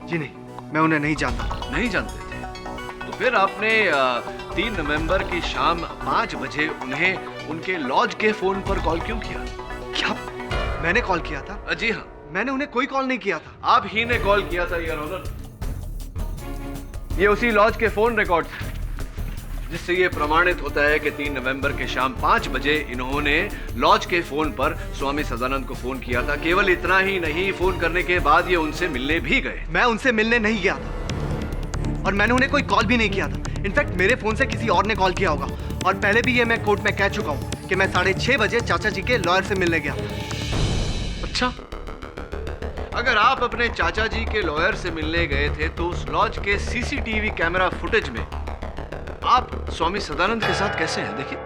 जी नहीं, मैं उन्हें नहीं जानता। नहीं जानते थे? तो फिर आपने 3 नवंबर की शाम 5 बजे उन्हें उनके लॉज के फोन पर कॉल क्यों किया? क्या मैंने कॉल किया था? जी हाँ, मैंने उन्हें कोई कॉल नहीं किया था। आप ही ने कॉल किया था योर ऑनर। ये उसी लॉज के फोन रिकॉर्ड है जिससे ये प्रमाणित होता है कि 3 नवंबर के शाम 5 बजे इन्होंने लॉज के फोन पर स्वामी सदानंद को फोन किया था। केवल इतना ही नहीं, फोन करने के बाद ये उनसे मिलने भी गए। मैं उनसे मिलने नहीं गया था और मैंने उन्हें कोई कॉल भी नहीं किया था। इनफैक्ट मेरे फोन से किसी और ने कॉल किया होगा, और पहले भी ये मैं कोर्ट में कह चुका हूँ कि मैं 6:30 बजे चाचा जी के लॉयर से मिलने गया। अच्छा, अगर आप अपने चाचा जी के लॉयर से मिलने गए थे तो उस लॉज के सीसीटीवी कैमरा फुटेज में आप स्वामी सदानंद के साथ कैसे हैं? देखिए,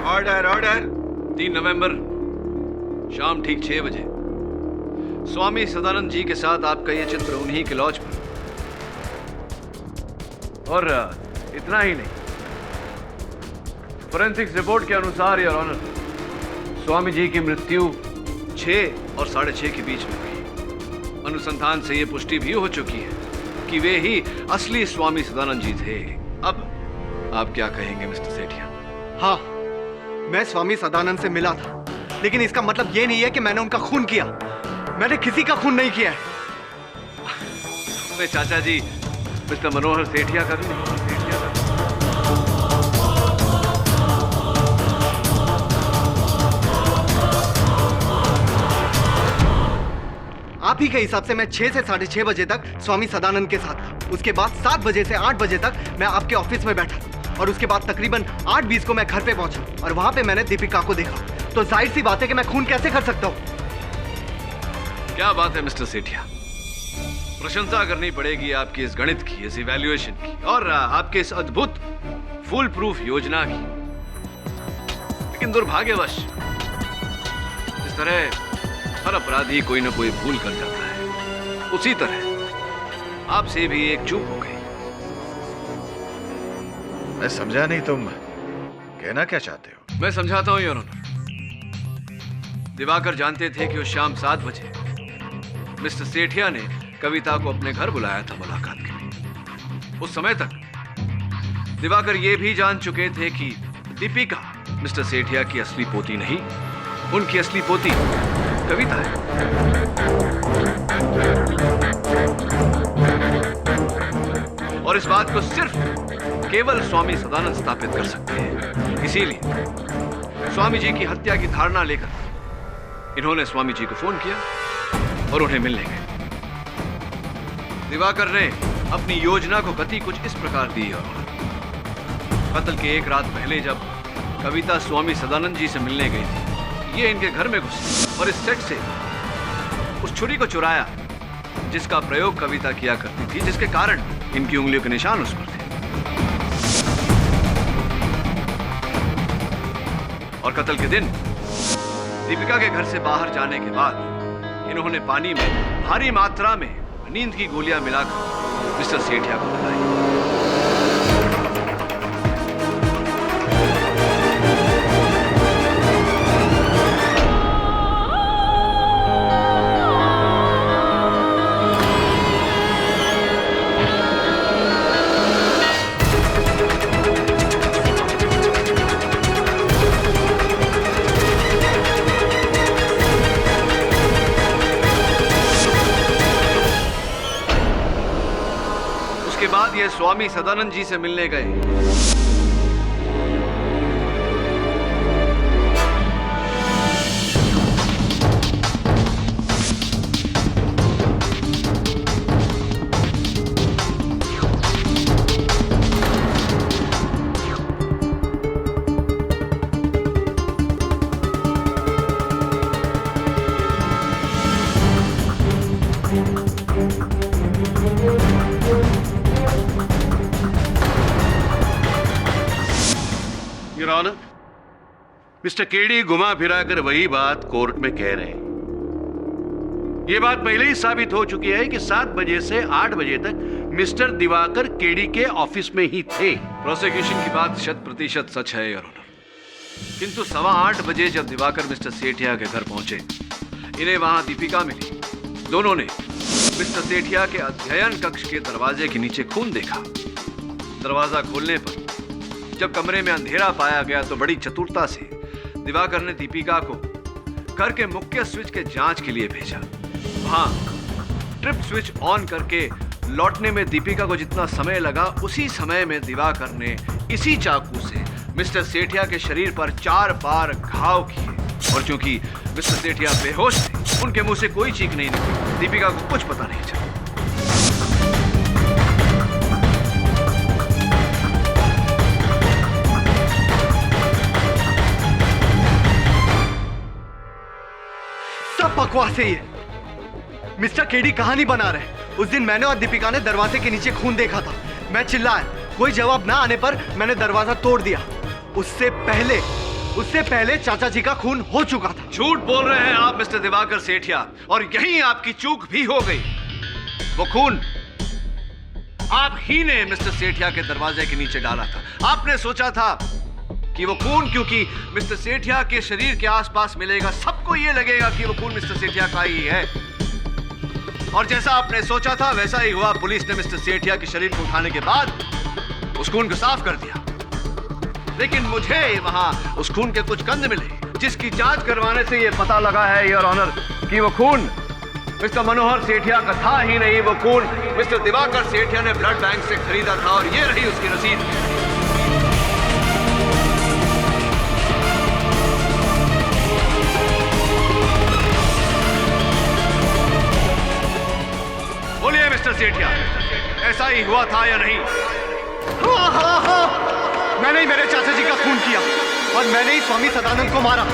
ऑर्डर ऑर्डर। 3 नवंबर शाम ठीक 6 बजे स्वामी सदानंद जी के साथ आपका ये चित्र उन्हीं के लॉज पर। और इतना ही नहीं, फोरेंसिक्स रिपोर्ट के अनुसार योर ऑनर, स्वामी जी की मृत्यु 6 और 6:30 के बीच में हुई। अनुसंधान से यह पुष्टि भी हो चुकी है कि वे ही असली स्वामी सदानंद जी थे। अब आप क्या कहेंगे मिस्टर सेठिया? हाँ, मैं स्वामी सदानंद से मिला था, लेकिन इसका मतलब ये नहीं है कि मैंने उनका खून किया। मैंने किसी का खून नहीं किया है। अपने चाचा जी मिस्टर मनोहर सेठिया का भी नहीं। आप ही के हिसाब से मैं 6 से 6:30 बजे तक स्वामी सदानंद के साथ था। उसके बाद 7 बजे से 8 बजे तक मैं आपके ऑफिस में बैठा था, और उसके बाद तकरीबन 8:20 को मैं घर पे पहुंचा, और वहां पे मैंने दीपिका को देखा। तो जाहिर सी बात है कि मैं खून कैसे कर सकता हूं। क्या बात है मिस्टर सेठिया, प्रशंसा करनी पड़ेगी आपकी इस गणित की, इस इवैल्यूएशन की, और आपके इस अद्भुत फुल प्रूफ योजना की। लेकिन दुर्भाग्यवश इस तरह हर अपराधी कोई ना कोई भूल कर जाता है, उसी तरह आपसे भी एक चूक हो गई। मैं समझा नहीं, तुम कहना क्या चाहते हो? मैं समझाता हूं योर ऑनर। दिवाकर जानते थे कि उस शाम 7 बजे मिस्टर सेठिया ने कविता को अपने घर बुलाया था मुलाकात के लिए। उस समय तक दिवाकर ये भी जान चुके थे कि दीपिका मिस्टर सेठिया की असली पोती नहीं, उनकी असली पोती कविता है। और इस बात को सिर्फ केवल स्वामी सदानंद स्थापित कर सकते हैं। इसीलिए स्वामी जी की हत्या की धारणा लेकर इन्होंने स्वामी जी को फोन किया और उन्हें मिलने गए। दिवाकर ने अपनी योजना को गति कुछ इस प्रकार दी, और कत्ल के 1 रात पहले जब कविता स्वामी सदानंद जी से मिलने गई थी, ये इनके घर में घुसे और इस सेट से उस छुरी को चुराया जिसका प्रयोग कविता किया करती थी, जिसके कारण इनकी उंगलियों के निशान उस पर थे। और कत्ल के दिन दीपिका के घर से बाहर जाने के बाद इन्होंने पानी में भारी मात्रा में नींद की गोलियां मिलाकर मिस्टर सेठिया को बताई। उसके बाद ये स्वामी सदानंद जी से मिलने गए। योर ऑनर, मिस्टर केडी घुमा फिरा कर वही बात कोर्ट में कह रहे हैं। यह बात पहले ही साबित हो चुकी है कि 7 बजे से 8 बजे तक मिस्टर दिवाकर केडी के ऑफिस में ही थे। प्रोसिक्यूशन की बात 100% सच है योर ऑनर, किंतु 8:15 बजे जब दिवाकर मिस्टर सेठिया के घर पहुंचे, इन्हें वहां दीपिका मिली। दोनों ने मिस्टर सेठिया के अध्ययन कक्ष के दरवाजे के नीचे खून देखा। दरवाजा खोलने पर जब कमरे में अंधेरा पाया गया तो बड़ी चतुरता से दिवाकर ने दीपिका को घर के मुख्य स्विच के जांच के लिए भेजा। वहां ट्रिप स्विच ऑन करके लौटने में दीपिका को जितना समय लगा, उसी समय में दिवाकर ने इसी चाकू से मिस्टर सेठिया के शरीर पर 4 बार घाव किए। और चूंकि मिस्टर सेठिया बेहोश थे, उनके मुंह से कोई चीख नहीं निकली, दीपिका को कुछ पता नहीं चला। बकवास है ये। मिस्टर केडी कहानी बना रहे। उस दिन मैंने और दीपिका ने दरवाजे के नीचे खून देखा था। मैं चिल्लाया, कोई जवाब ना आने पर मैंने दरवाजा तोड़ दिया। उससे पहले चाचा जी का खून हो चुका था। झूठ बोल रहे हैं आप मिस्टर दिवाकर सेठिया, और यही आपकी चूक भी हो गई। वो खून आप ही ने मिस्टर सेठिया के दरवाजे के नीचे डाला था। आपने सोचा था कि वो खून क्योंकि मिस्टर सेठिया के शरीर के आसपास मिलेगा, सबको ये लगेगा कि वो खून मिस्टर सेठिया का ही है। और जैसा आपने सोचा था वैसा ही हुआ। पुलिस ने मिस्टर सेठिया के शरीर को उठाने के बाद उस खून को साफ कर दिया, लेकिन मुझे वहां उस खून के कुछ कंद मिले, जिसकी जांच करवाने से यह पता लगा है योर ऑनर कि वो खून मिस्टर मनोहर सेठिया का था ही नहीं। वो खून मिस्टर दिवाकर सेठिया ने ब्लड बैंक से खरीदा था, और ये रही उसकी रसीद। बोलिए मिस्टर सेठिया, ऐसा ही हुआ था या नहीं? हाँ। मैंने ही मेरे चाचा जी का खून किया, और मैंने ही स्वामी सदानंद को मारा।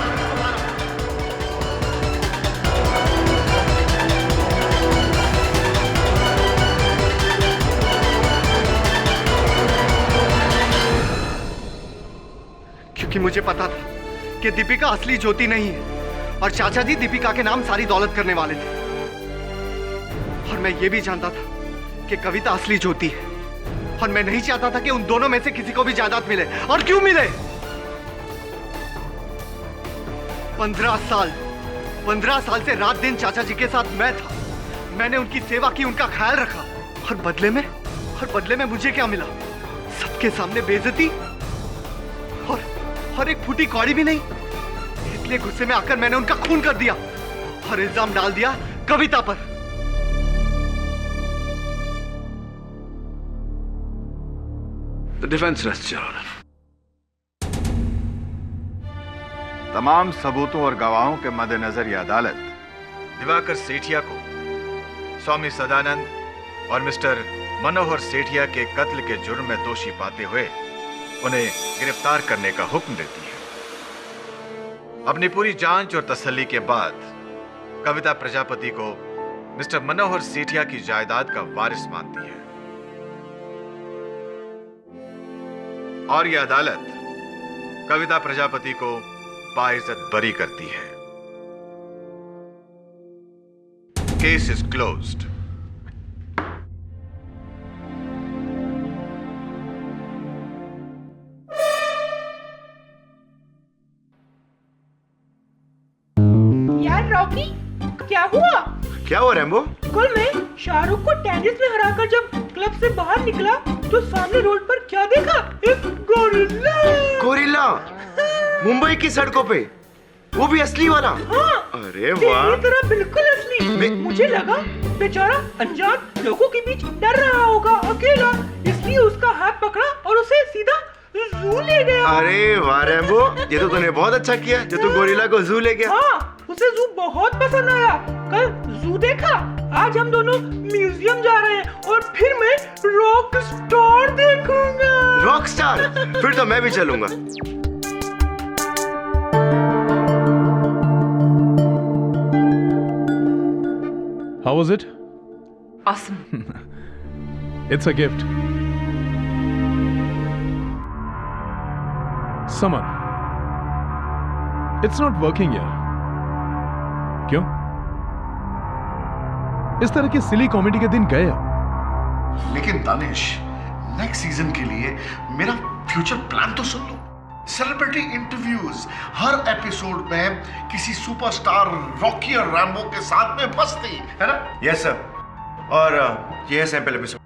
क्योंकि मुझे पता था कि दीपिका असली ज्योति नहीं है, और चाचा जी दीपिका के नाम सारी दौलत करने वाले थे। और मैं ये भी जानता था कि कविता असली ज्योति है, और मैं नहीं चाहता था कि उन दोनों में से किसी को भी जायदाद मिले। और क्यों मिले? 15 साल से रात दिन चाचा जी के साथ मैं था। मैंने उनकी सेवा की, उनका ख्याल रखा, और बदले में मुझे क्या मिला? सबके सामने बेइज्जती और एक फूटी कौड़ी भी नहीं। इसलिए गुस्से में आकर मैंने उनका खून कर दिया और इल्जाम डाल दिया कविता पर। The defense rests, Your Honor. तमाम सबूतों और गवाहों के मद्देनजर यह अदालत दिवाकर सेठिया को स्वामी सदानंद और मिस्टर मनोहर सेठिया के कत्ल के जुर्म में दोषी पाते हुए उन्हें गिरफ्तार करने का हुक्म देती है। अपनी पूरी जांच और तसल्ली के बाद कविता प्रजापति को मिस्टर मनोहर सेठिया की जायदाद का वारिस मानती है, और यह अदालत कविता प्रजापति को बाइज्जत बरी करती है। Case is closed. यार रॉकी, क्या हुआ? क्या हुआ रैम्बो? कल मैं शाहरुख को टेनिस में हराकर जब क्लब से बाहर निकला तो सामने रोड पर क्या देखा? एक गोरिल्ला। मुंबई की सड़कों पे, वो भी असली वाला? हाँ। अरे वाह। तेरी तरह बिल्कुल असली। मुझे लगा बेचारा अनजान लोगों के बीच डर रहा होगा अकेला, इसलिए उसका हाथ पकड़ा और उसे सीधा जू ले गया। अरे वाह रैम्बो, ये तो तूने बहुत अच्छा किया जो तू गोरिल्ला को जू ले गया। हाँ, उसे जू बहुत पसंद आया। कल जू देखा, आज हम दोनों म्यूजियम जा रहे हैं और फिर मैं रॉक स्टार देखूंगा। Rock star? फिर तो मैं भी चलूंगा। How was it? Awesome. It's a gift. Summer. It's not working here. क्यों? इस तरह के सिली कॉमेडी के दिन गए अब। लेकिन दानिश, नेक्स्ट सीजन के लिए मेरा फ्यूचर प्लान तो सुन लो। सेलिब्रिटी इंटरव्यूज, हर एपिसोड में किसी सुपरस्टार रॉकी और रैम्बो के साथ में मस्ती, है ना? Yes sir. और ये है सैंपल एपिसोड।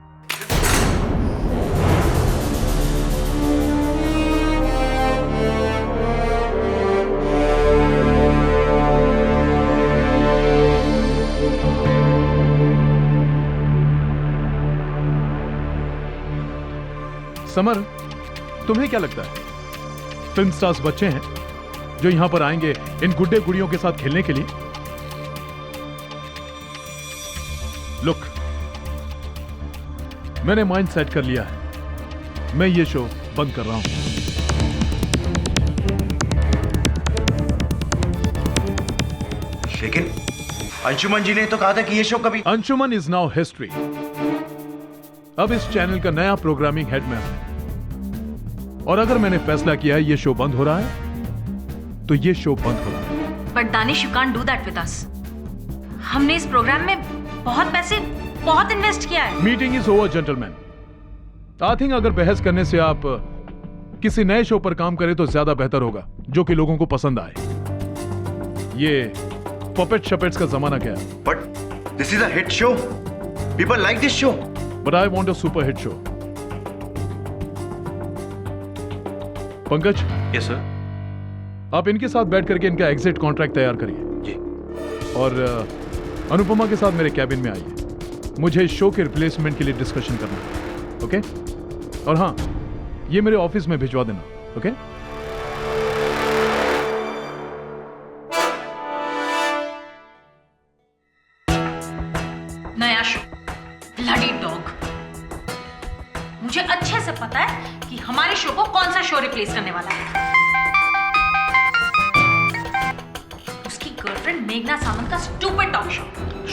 समर, तुम्हें क्या लगता है फिल्म स्टार्स बच्चे हैं जो यहां पर आएंगे इन गुड्डे गुड़ियों के साथ खेलने के लिए? लुक, मैंने माइंड सेट कर लिया है, मैं ये शो बंद कर रहा हूं। लेकिन अंशुमन जी ने तो कहा था कि ये शो कभी। Anshuman is now history. अब इस चैनल का नया प्रोग्रामिंग हेड मैं हूं। और अगर मैंने फैसला किया है ये शो बंद हो रहा है तो ये शो बंद हो रहा है। But Danish, you can't do that with us. हमने इस प्रोग्राम में बहुत पैसे, बहुत इन्वेस्ट किया है। Meeting is over gentleman. I think अगर बहस करने से आप किसी नए शो पर काम करें तो ज्यादा बेहतर होगा, जो कि लोगों को पसंद आए। ये पपेट शपेट्स का जमाना क्या है? But this is a hit show, people like this show. But I want a super hit show. Pankaj. Yes sir. आप इनके साथ बैठ करके इनका एग्जिट कॉन्ट्रैक्ट तैयार करिए जी। और अनुपमा के साथ मेरे कैबिन में आइए। मुझे इस शो के रिप्लेसमेंट के लिए डिस्कशन करना है। ओके? और हाँ, ये मेरे ऑफिस में भिजवा देना। ओके? नया शो ब्लडी डॉग। मुझे अच्छे से पता है कि हमारे शो को कौन सा शो रिप्लेस करने वाला है। उसकी गर्लफ्रेंड मेघना सामंत का stupid talk show.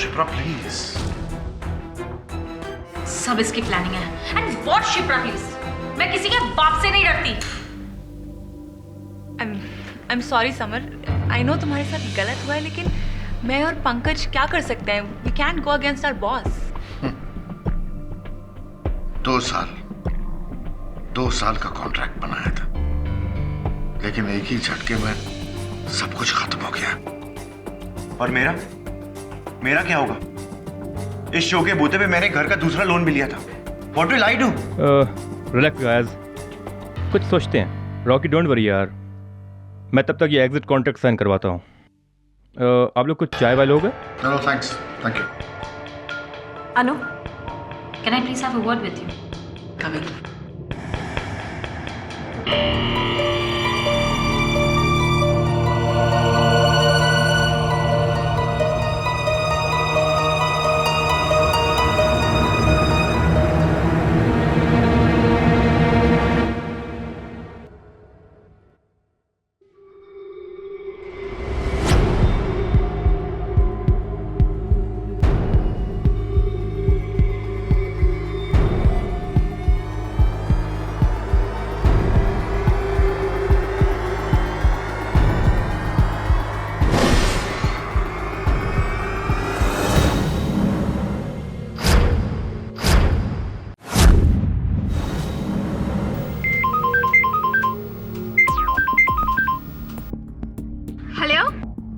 Shipra please. सब इसकी प्लानिंग है। And what Shipra please? मैं किसी के बाप से नहीं डरती। I am sorry summer, I know तुम्हारे साथ गलत हुआ है, लेकिन मैं और पंकज क्या कर सकते हैं? We can go against our boss. 2 साल का कॉन्ट्रैक्ट बनाया था, लेकिन एक ही झटके में सब कुछ खत्म हो गया। और मेरा क्या होगा? इस शो के बूते पे मैंने घर का दूसरा लोन भी लिया था। What will I do? Relax guys, कुछ सोचते हैं। रॉकी डोंट वरी यार, मैं तब तक ये एग्जिट कॉन्ट्रैक्ट साइन करवाता हूँ। आप लोग कुछ चाय वाय लोगे? No, thanks. Thank you. Anu, can I please have a word with you? Coming.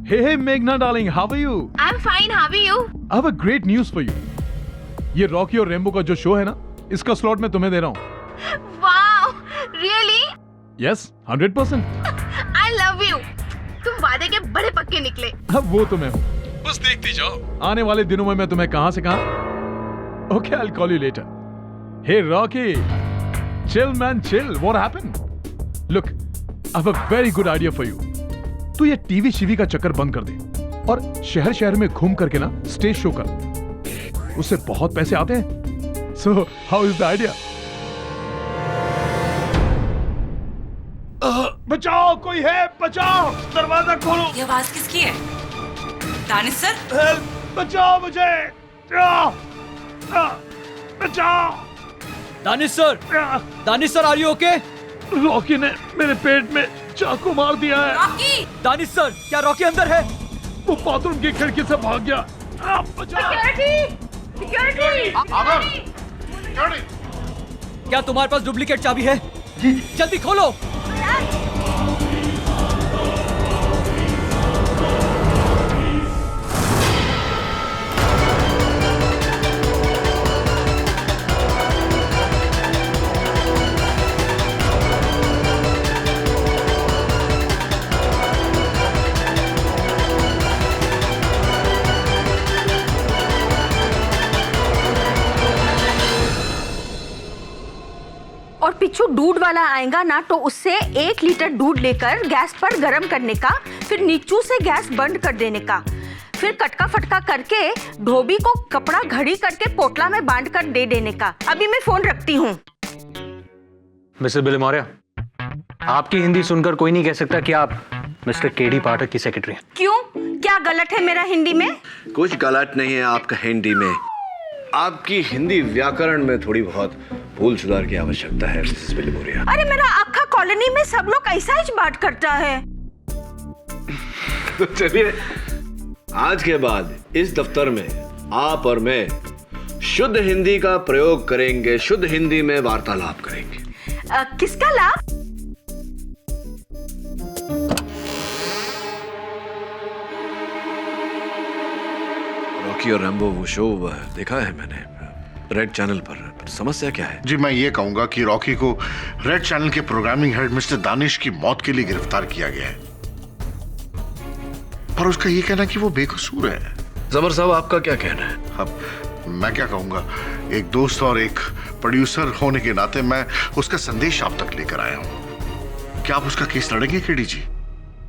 Hey, hey, Meghna, darling, how are you? I'm fine. How are you? I have a great news for you. ये Rocky और rainbow का जो show है ना, इसका slot मैं तुम्हें दे रहा हूँ। Wow, really? Yes, 100%. I love you. तुम वादे के बड़े पक्के निकले। अब वो तो मैं हूँ। बस देखती जाओ। आने वाले दिनों में मैं तुम्हें कहाँ से कहाँ। Okay, I'll call you later. Hey, Rocky. Chill, man, chill. What happened? Look, I have a very good idea for you. तू ये टीवी शीवी का चक्कर बंद कर दे और शहर शहर में घूम करके ना स्टेज शो कर। उससे बहुत पैसे आते हैं। So, how is the idea? बचाओ, कोई है? बचाओ, दरवाजा खोलो। ये आवाज किसकी है? दानिश सर? हेल्प, बचाओ मुझे। बचाओ। Danish sir, are you okay? Rocky ने मेरे पेट में चाकू मार दिया है। रॉकी! दानिश सर, क्या रॉकी अंदर है? वो बाथरूम की खिड़की से भाग गया। क्या तुम्हारे पास डुप्लीकेट चाबी है? जी। जल्दी खोलो। और पिछू दूध वाला आएगा ना, तो उससे 1 लीटर दूध लेकर गैस पर गर्म करने का, फिर नीचू से गैस बंद कर देने का, फिर कटका फटका करके धोबी को कपड़ा घड़ी करके पोटला में बांध कर दे देने का। अभी मैं फोन रखती हूँ। मिस्टर बिल मौर्य, आपकी हिंदी सुनकर कोई नहीं कह सकता कि आप मिस्टर केडी पाठक की सेक्रेटरी हैं। क्यों? क्या गलत गलत है मेरा हिंदी में? कुछ गलत नहीं है आपका हिंदी में। आपकी हिंदी व्याकरण में थोड़ी बहुत भूल सुधार की आवश्यकता है मिसेस बिलीमोरिया। अरे मेरा आखा कॉलोनी में सब लोग ऐसा ही बात करता है। तो चलिए आज के बाद इस दफ्तर में आप और मैं शुद्ध हिंदी का प्रयोग करेंगे, शुद्ध हिंदी में वार्तालाप करेंगे। किसका लाभ? रॉकी और रैम्बो वो शो देखा है मैंने रेड चैनल पर। समस्या क्या है? जी मैं ये कहूंगा कि रॉकी को रेड चैनल के प्रोग्रामिंग हेड मिस्टर दानिश की मौत के लिए गिरफ्तार किया गया है, पर उसका ये कहना कि वो बेकसूर है। जमर साहब आपका क्या कहना है? अब मैं क्या कहूंगा, एक दोस्त और एक प्रोड्यूसर होने के नाते मैं उसका संदेश आप तक लेकर आया हूं। क्या आप उसका केस लड़ेंगे KD ji?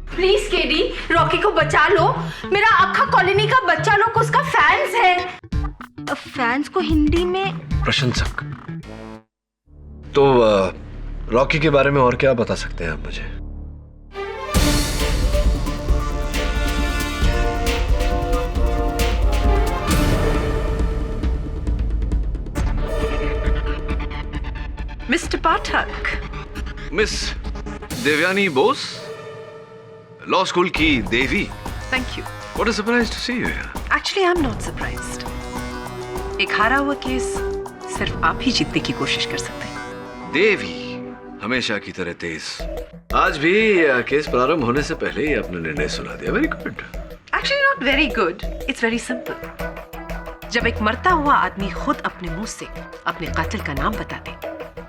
Please KD, Rocky को बचा लो। मेरा आखा कॉलोनी का बच्चा लोग उसका फैंस है। फैंस को हिंदी में प्रशंसक। तो रॉकी के बारे में और क्या बता सकते हैं आप मुझे? Mister Pathak. Miss Devyani Bose, law school की देवी। Thank you. What a surprise to see you here. Actually I am not surprised. एक हारा हुआ केस सिर्फ आप ही जीतने की कोशिश कर सकते हैं। देवी हमेशा की तरह तेज। आज भी केस प्रारंभ होने से पहले ही आपने निर्णय सुना दिया। Very good. Actually not very good, it's very simple. जब एक मरता हुआ आदमी खुद अपने मुंह से अपने कातिल का नाम बता दे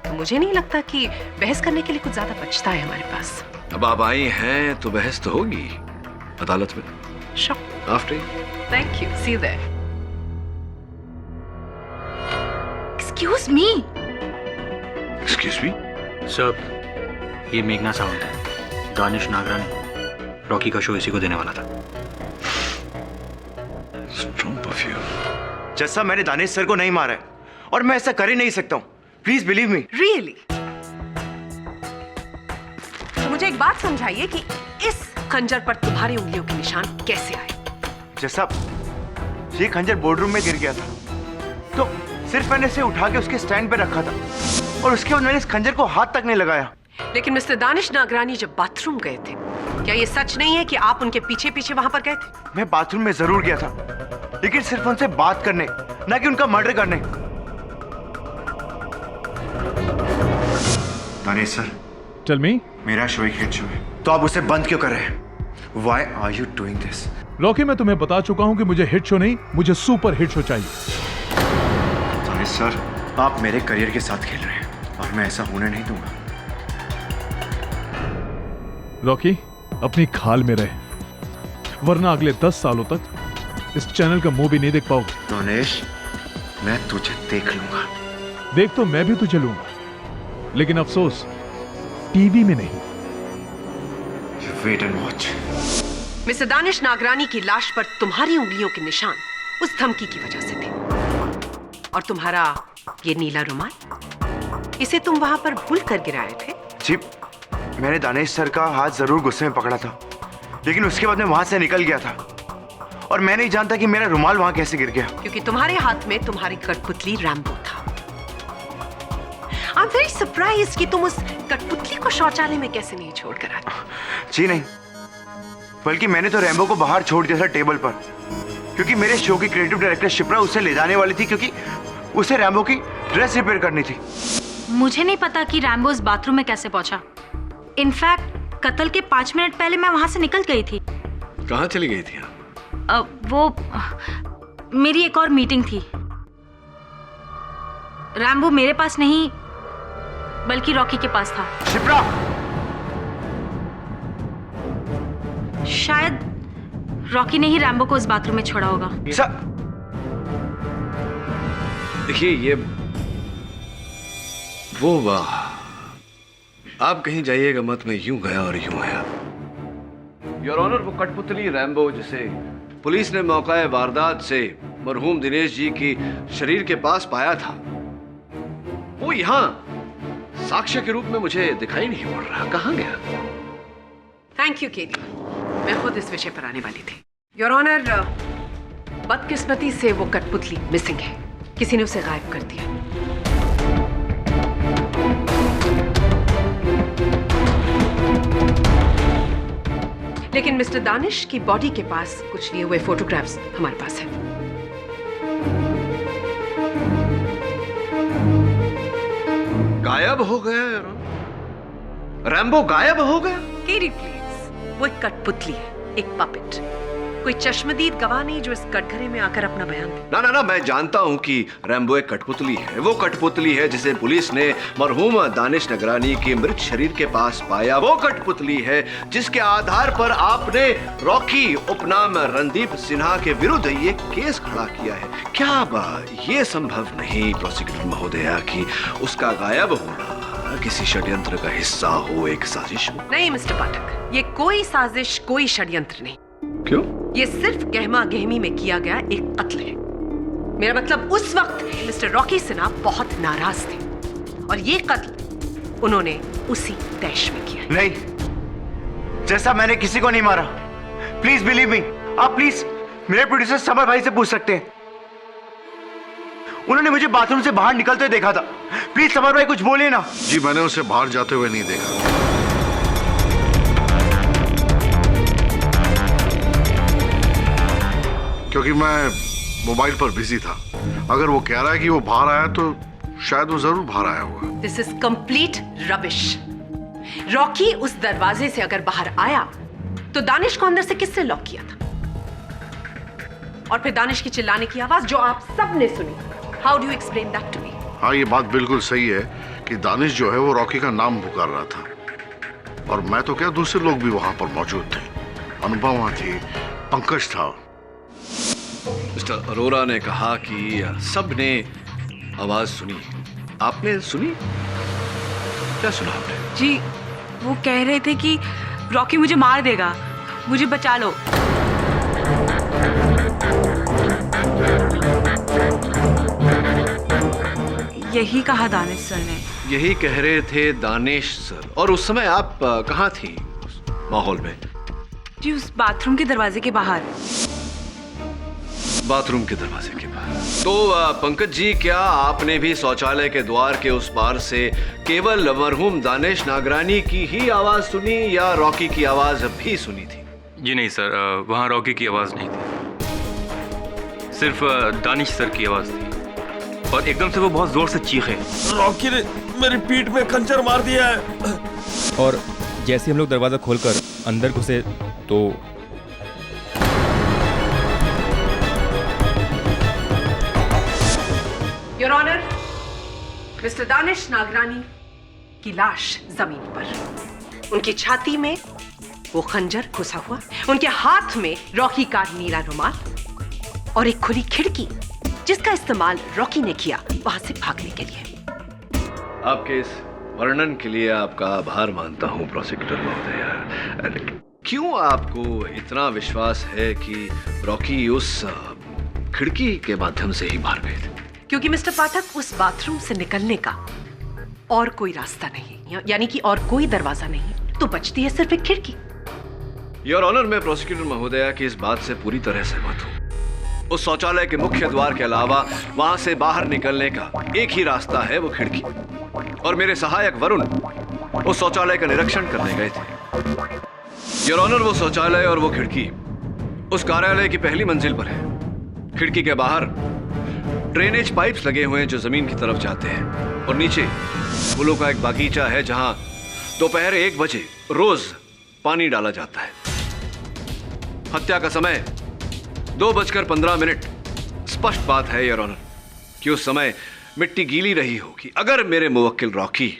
तो मुझे नहीं लगता कि बहस करने के लिए कुछ ज्यादा बचता है हमारे पास। अब आप आई हैं तो बहस तो होगी अदालत में। Sure. After you. Thank you. See you there. Excuse me. Excuse me? Sir, ये मेघना सावंत है, दानिश नागरानी। रॉकी का शो इसी को देने वाला था। Strong perfume. जैसा मैंने दानिश सर को नहीं मारा है और मैं ऐसा कर ही नहीं सकता हूँ। Please believe me. Really? तो मुझे एक बात समझाइए कि इस खंजर पर तुम्हारी उंगलियों के निशान कैसे आए? जैसा ये खंजर बोर्डरूम में गिर गया था तो सिर्फ मैंने इसे उठा के उसके स्टैंड पे रखा था और उसके बाद मैंने इस खंजर को हाथ तक नहीं लगाया। लेकिन मिस्टर दानिश नागरानी जब बाथरूम गए थे, क्या ये सच नहीं है कि आप उनके पीछे पीछे वहां पर गए थे? मैं बाथरूम में जरूर गया था, लेकिन सिर्फ उनसे बात करने, ना कि उनका मर्डर करने। Danish sir, tell me. मेरा शो एक हिट शो है, तो आप उसे बंद क्यों कर रहे हैं? Why are you doing this? Rocky, मैं तुम्हें बता चुका हूं कि मुझे हिट शो नहीं, मुझे सुपर हिट शो चाहिए। दानिश सर, आप मेरे करियर के साथ खेल रहे हैं और मैं ऐसा होने नहीं दूंगा। रॉकी, अपनी खाल में रहे, वरना अगले 10 सालों तक इस चैनल का मुंह भी नहीं देख पाओगे। दानिश, मैं तुझे देख लूंगा। देख तो मैं भी तुझे लूंगा, लेकिन अफसोस टीवी में नहीं। Wait and watch. Mister Danish Nagrani की लाश पर तुम्हारी उंगलियों के निशान उस धमकी की वजह से थे, और तुम्हारा ये नीला रुमाल, इसे तुम वहां पर भूल कर गिराए थे। जी, मैंने दानिश सर का हाथ जरूर गुस्से में पकड़ा था, लेकिन उसके बाद मैं वहां से निकल गया था और मैं नहीं जानता कि मेरा रुमाल वहां कैसे गिर गया। क्योंकि तुम्हारे हाथ में तुम्हारी कठपुतली रैम्बो था। आई एम वेरी सरप्राइज्ड कि तुम उस कठपुतली को शौचालय में कैसे नहीं छोड़कर आए। जी नहीं, बल्कि मैंने तो रैम्बो को बाहर छोड़ दिया था टेबल पर, क्योंकि मेरे शो की क्रिएटिव डायरेक्टर शिप्रा उसे ले जाने वाली थी, क्योंकि उसे रैम्बो की ड्रेस रिपेयर करनी थी। मुझे नहीं पता कि रैम्बो इस बाथरूम में कैसे पहुंचा। इनफैक्ट कत्ल के 5 मिनट पहले मैं वहां से निकल गई थी। कहाँ चली गई थी आप? वो मेरी एक और मीटिंग थी। रैम्बो मेरे पास नहीं बल्कि रॉकी के पास था। शिप्रा! शायद रॉकी ने ही रैम्बो को इस बाथरूम में छोड़ा होगा। देखिए ये वो वाह, आप कहीं जाइएगा मत, मैं यूं गया और यूं आया। योर ऑनर, वो कठपुतली रैम्बो जिसे पुलिस ने मौका वारदात से मरहूम दिनेश जी की शरीर के पास पाया था, वो यहाँ साक्ष्य के रूप में मुझे दिखाई नहीं पड़ रहा। कहाँ गया? थैंक यू केडी, मैं खुद इस विषय पर आने वाली थी। योर ऑनर, बदकिस्मती से वो कठपुतली मिसिंग है। किसी ने उसे गायब कर दिया। लेकिन मिस्टर दानिश की बॉडी के पास कुछ लिए हुए फोटोग्राफ्स हमारे पास है। गायब हो गया रैम्बो, गायब हो गया। केडी प्लीज, वो एक कठपुतली है, एक पपेट। कोई चश्मदीद गवाह नहीं जो इस कटघरे में आकर अपना बयान दे। ना ना ना, मैं जानता हूं कि रैम्बो एक कठपुतली है। वो कठपुतली है जिसे पुलिस ने मरहूम दानिश नगरानी के मृत शरीर के पास पाया। वो कठपुतली है जिसके आधार पर आपने रॉकी उपनाम रणदीप सिन्हा के विरुद्ध ये केस खड़ा किया है। क्या ये संभव नहीं प्रोसिक्यूटर महोदया कि उसका गायब होना किसी षड्यंत्र का हिस्सा हो, एक साजिश हो? नहीं मिस्टर पाठक, ये कोई साजिश, कोई षड्यंत्र नहीं। क्यों? ये सिर्फ गहमा गहमी में किया गया एक कत्ल है। मेरा मतलब उस वक्त मिस्टर रॉकी सिन्हा बहुत नाराज थे और ये कत्ल उन्होंने उसी दैश में किया। नहीं, जैसा मैंने किसी को नहीं मारा। Please believe me. आप प्लीज मेरे प्रोड्यूसर समर भाई से पूछ सकते हैं। उन्होंने मुझे बाथरूम से बाहर निकलते देखा था। प्लीज समर भाई कुछ बोलिए ना। जी मैंने उसे बाहर जाते हुए नहीं देखा। क्योंकि मैं मोबाइल पर बिजी था। अगर वो कह रहा है कि वो बाहर आया तो शायद वो जरूर बाहर आया होगा। This is complete rubbish. Rocky उस दरवाजे से अगर बाहर आया तो दानिश को अंदर से किसने लॉक किया था? और फिर दानिश की चिल्लाने की आवाज जो आप सब ने सुनी। How do you explain that to me? हाँ, ये बात बिल्कुल सही है कि दानिश जो है वो रॉकी का नाम पुकार रहा था। और मैं तो क्या, दूसरे लोग भी वहां पर मौजूद थे। अनुपमा थी, पंकज था। मिस्टर अरोरा ने कहा कि सबने आवाज सुनी। आपने सुनी? क्या सुना आपने? जी, वो कह रहे थे कि रॉकी मुझे मार देगा, मुझे बचा लो। यही कहा दानिश सर ने। यही कह रहे थे दानिश सर। और उस समय आप कहाँ थी माहौल में? जी, उस बाथरूम के दरवाजे के बाहर। बाथरूम के दरवाजे के बाहर। तो पंकज जी, क्या आपने भी शौचालय के द्वार के उस पार से केवल मरहूम दानिश नागरानी की ही आवाज सुनी या रॉकी की आवाज भी सुनी थी? जी नहीं सर, वहाँ रॉकी की आवाज़ नहीं थी, सिर्फ दानिश सर की आवाज़ थी। और एकदम से वो बहुत जोर से चीखे। रॉकी ने मेरी पीठ में खंजर मार दिया है। और जैसे हम लोग दरवाज़ा खोलकर अंदर घुसे तो your honour, mister Danish Nagrani की लाश जमीन पर, उनकी छाती में वो खंजर घुसा हुआ, उनके हाथ में रॉकी का नीला रुमाल और एक खुली खिड़की जिसका इस्तेमाल रॉकी ने किया वहां से भागने के लिए। आपके इस वर्णन के लिए आपका आभार मानता हूं प्रोसिक्यूटर महोदया। क्यों आपको इतना विश्वास है कि रॉकी उस खिड़की के माध्यम से ही बाहर गए थे? क्योंकि मिस्टर पाठक, उस बाथरूम से निकलने का और कोई रास्ता नहीं, यानी कि और कोई दरवाजा नहीं, तो बचती है सिर्फ एक खिड़की। योर ऑनर, मैं प्रोसिक्यूटर महोदया की इस बात से पूरी तरह सहमत हूं। उस शौचालय के मुख्य द्वार के अलावा वहां से बाहर निकलने का एक ही रास्ता है, वो खिड़की। और मेरे सहायक वरुण उस शौचालय का निरीक्षण करने गए थे। योर ऑनर, वो शौचालय और वो खिड़की उस कार्यालय की पहली मंजिल पर है। खिड़की के बाहर ड्रेनेज पाइप्स लगे हुए हैं जो जमीन की तरफ जाते हैं, और नीचे फूलों का एक बागीचा है जहां दोपहर 1 बजे रोज पानी डाला जाता है। हत्या का समय 2:15 स्पष्ट बात है योर ऑनर कि उस समय मिट्टी गीली रही होगी। अगर मेरे मुवक्किल रॉकी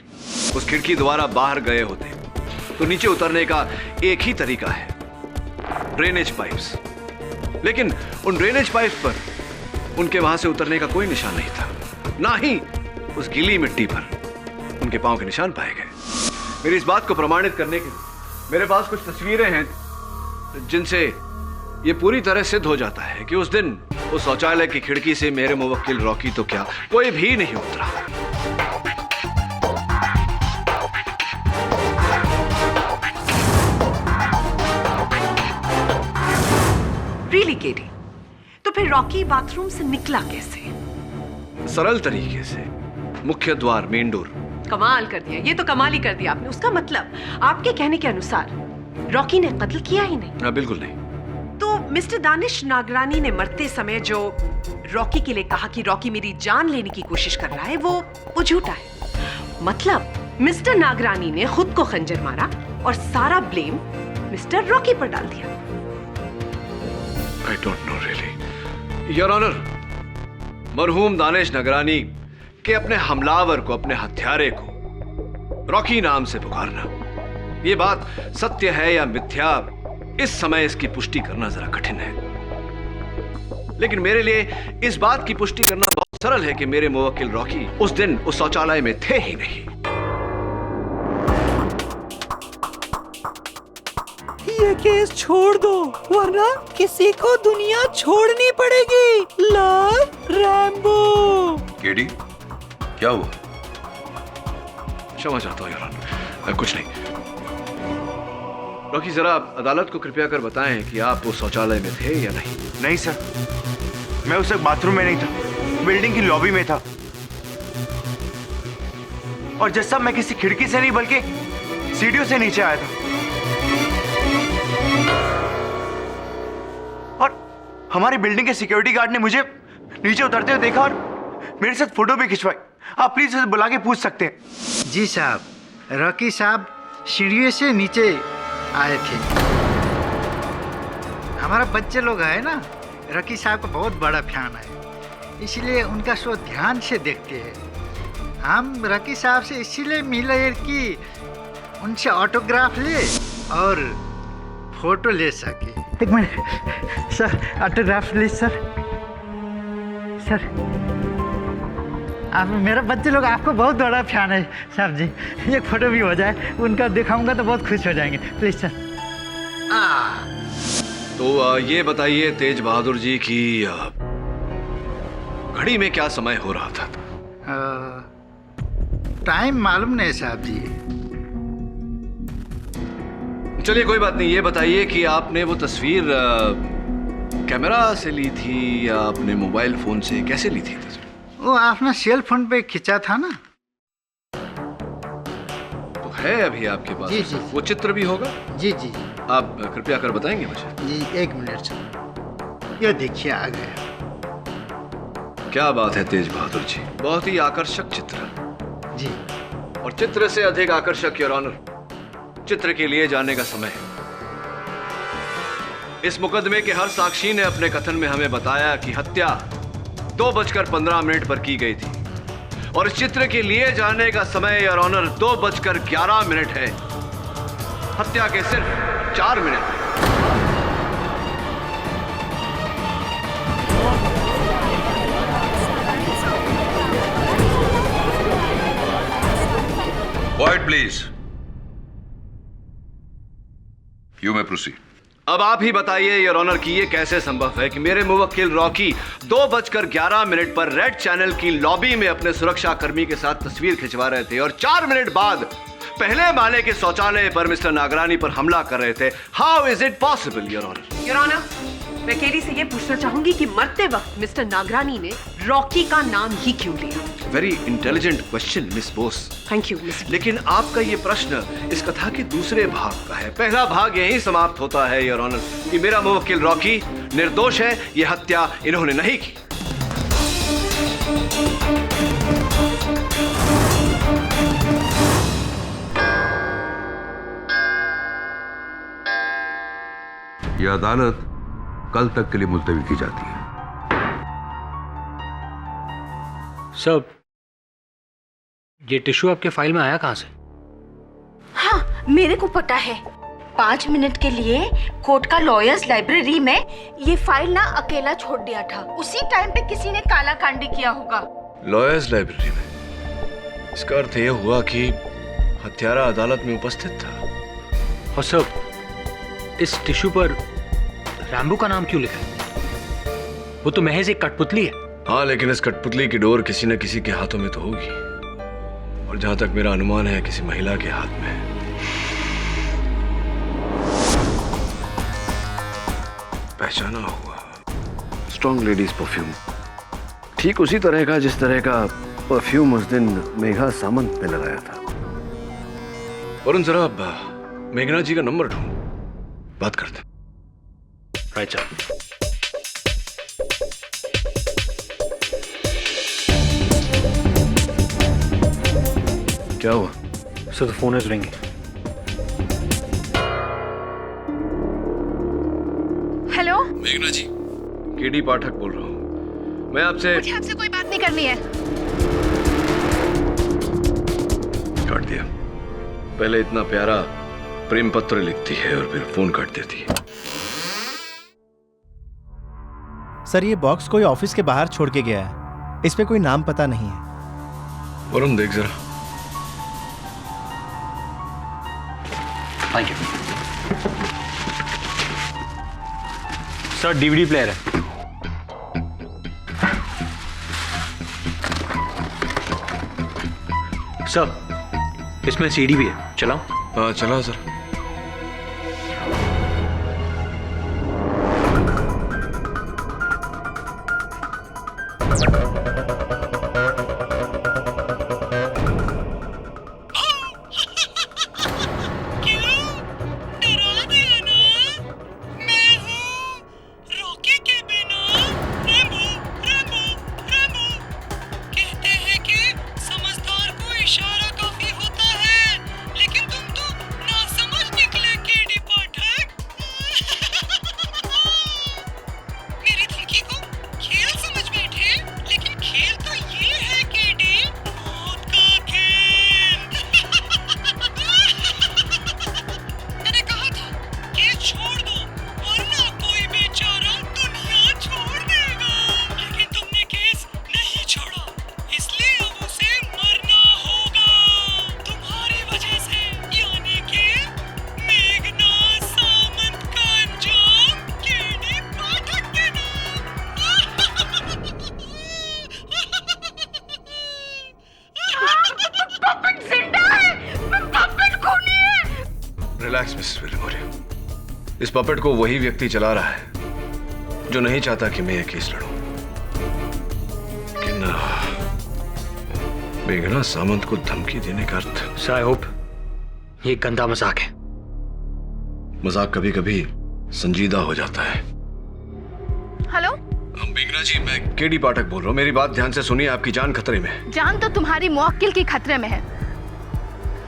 उस खिड़की द्वारा बाहर गए होते तो नीचे उतरने का एक ही तरीका है, ड्रेनेज पाइप्स। लेकिन उन ड्रेनेज पाइप्स पर उनके वहां से उतरने का कोई निशान नहीं था, ना ही उस गीली मिट्टी पर उनके पांव के निशान पाए गए। मेरी इस बात को प्रमाणित करने के लिए मेरे पास कुछ तस्वीरें हैं जिनसे ये पूरी तरह सिद्ध हो जाता है कि उस दिन उस शौचालय की खिड़की से मेरे मुवक्किल रॉकी तो क्या, कोई भी नहीं उतरा। केडी, तो फिर रॉकी बाथरूम से निकला कैसे? सरल तरीके से, मुख्य द्वार, मेन डोर। कमाल कर दिया, ये तो कमाल ही कर दिया आपने। उसका मतलब आपके कहने के अनुसार रॉकी ने कत्ल किया ही नहीं? बिल्कुल नहीं। तो मिस्टर दानिश नागरानी ने मरते समय जो रॉकी के लिए कहा कि रॉकी मेरी जान लेने की कोशिश कर रहा है, वो झूठा है। मतलब मिस्टर नागरानी ने खुद को खंजर मारा और सारा ब्लेम मिस्टर रॉकी पर डाल दिया। I don't know really. Your Honor, मरहूम दानिश नगरानी के अपने हमलावर को, अपने हत्यारे को रॉकी नाम से पुकारना, ये बात सत्य है या मिथ्या, इस समय इसकी पुष्टि करना जरा कठिन है। लेकिन मेरे लिए इस बात की पुष्टि करना बहुत सरल है कि मेरे मुवक्किल रॉकी उस दिन उस शौचालय में थे ही नहीं। ये केस छोड़ दो, वरना किसी को दुनिया छोड़नी पड़ेगी। Love Rambo. केडी, क्या हुआ? क्षमा चाहता हूँ योर ऑनर, कुछ नहीं। रॉकी, जरा अदालत को कृपया कर बताएं कि आप उस शौचालय में थे या नहीं। नहीं सर, मैं उस वक्त बाथरूम में नहीं था, बिल्डिंग की लॉबी में था। और जज साहब, मैं किसी खिड़की से नहीं बल्कि सीढ़ियों से नीचे आया था। और हमारी बिल्डिंग के सिक्योरिटी गार्ड ने मुझे नीचे उतरते हुए देखा और मेरे साथ फोटो भी खिंचवाई। आप प्लीज उसे बुला के पूछ सकते हैं। जी साहब, रॉकी साहब सीढ़ियों से नीचे आए थे। हमारा बच्चे लोग है ना, रॉकी साहब का बहुत बड़ा फैन है, इसलिए उनका शो ध्यान से देखते हैं। हम रॉकी साहब से इसीलिए मिले कि उनसे ऑटोग्राफ ले और फोटो ले सके। एक minute sir, autograph please sir. Sir, आप, मेरा बच्चे लोग आपको बहुत बड़ा फैन है साहब जी, एक फोटो भी हो जाए, उनका दिखाऊंगा तो बहुत खुश हो जाएंगे, प्लीज सर। तो ये बताइए तेज बहादुर जी की घड़ी में क्या समय हो रहा था? टाइम मालूम नहीं साहब जी। चलिए कोई बात नहीं, ये बताइए कि आपने वो तस्वीर कैमरा से ली थी या अपने मोबाइल फोन से, कैसे ली थी तस्वीर? वो आपने सेल फोन पे खींचा था ना। तो है अभी आपके पास? जी जी। वो चित्र भी होगा? जी जी। आप कृपया कर बताएंगे मुझे? जी एक मिनट सर, ये देखिए आ गया। क्या बात है तेज बहादुर जी, बहुत ही आकर्षक चित्र। जी। और चित्र से अधिक आकर्षक योर ऑनर, चित्र के लिए जाने का समय है। इस मुकदमे के हर साक्षी ने अपने कथन में हमें बताया कि हत्या 2:15 पर की गई थी और इस चित्र के लिए जाने का समय योर ऑनर 2:11 है। हत्या के सिर्फ 4 minute. Quiet, please. You may proceed. अब आप ही बताइए योर ऑनर कि ये कैसे संभव है कि मेरे मुवक्किल रॉकी 2:11 पर रेड चैनल की लॉबी में अपने सुरक्षा कर्मी के साथ तस्वीर खिंचवा रहे थे और 4 मिनट बाद पहले माले के शौचालय पर मिस्टर नागरानी पर हमला कर रहे थे। How is it possible your honour? Your honour, मैं केडी से ये पूछना चाहूंगी कि मरते वक्त मिस्टर नागरानी ने रॉकी का नाम ही क्यों लिया? Very intelligent question miss Bose. Thank you miss. लेकिन आपका ये प्रश्न इस कथा के दूसरे भाग का है। पहला भाग यहीं समाप्त होता है योर ऑनर कि मेरा मुवक्किल रॉकी निर्दोष है, ये हत्या इन्होंने नहीं की। यह अदालत कल तक के लिए मुलतवी की जाती है। सर, ये टिश्यू आपके फाइल में आया कहां से? हाँ, मेरे को पता है। 5 मिनट के लिए कोर्ट का लॉयर्स लाइब्रेरी में ये फाइल ना अकेला छोड़ दिया था। उसी टाइम पे किसी ने काला कांडी किया होगा। लॉयर्स लाइब्रेरी में? इसका अर्थ यह हुआ कि हत्यारा अदालत में उपस्थित था। और सर, इस टिश्यू पर रैम्बो का नाम क्यों लिखा है? वो तो महज एक कठपुतली है। हाँ, लेकिन इस कठपुतली की डोर किसी न किसी के हाथों में तो होगी, और जहां तक मेरा अनुमान है किसी महिला के हाथ में है। पहचाना हुआ। स्ट्रॉन्ग लेडीज परफ्यूम, ठीक उसी तरह का जिस तरह का परफ्यूम उस दिन मेघा सामंत ने लगाया था। वरुण जरा मेघना जी का नंबर ढूंढ, बात करते। Right sir. क्या हुआ? Sir the phone is ringing. Hello, मेघना जी, केडी पाठक बोल रहा हूँ। मैं आपसे कोई बात नहीं करनी है। काट दिया। पहले इतना प्यारा प्रेम पत्र लिखती है और फिर फोन काट देती है। सर ये बॉक्स कोई ऑफिस के बाहर छोड़ के गया है, इस पे कोई नाम पता नहीं है। वरुण देख जरा। Thank you sir. DVD player है सर, इसमें सीडी भी है, चलाओ। हाँ चला सर। Relax Mrs विलिमोरी। इस पपेट को वही व्यक्ति चला रहा है जो नहीं चाहता कि मैं यह केस लड़ूं। लेकिन मेघना सामंत को धमकी देने का अर्थ। सर आई होप ये गंदा मजाक है। मजाक कभी कभी संजीदा हो जाता है। हेलो मेघना जी, मैं केडी पाठक बोल रहा हूँ। मेरी बात ध्यान से सुनिए, आपकी जान खतरे में है। जान तो तुम्हारी मुवक्किल की खतरे में है।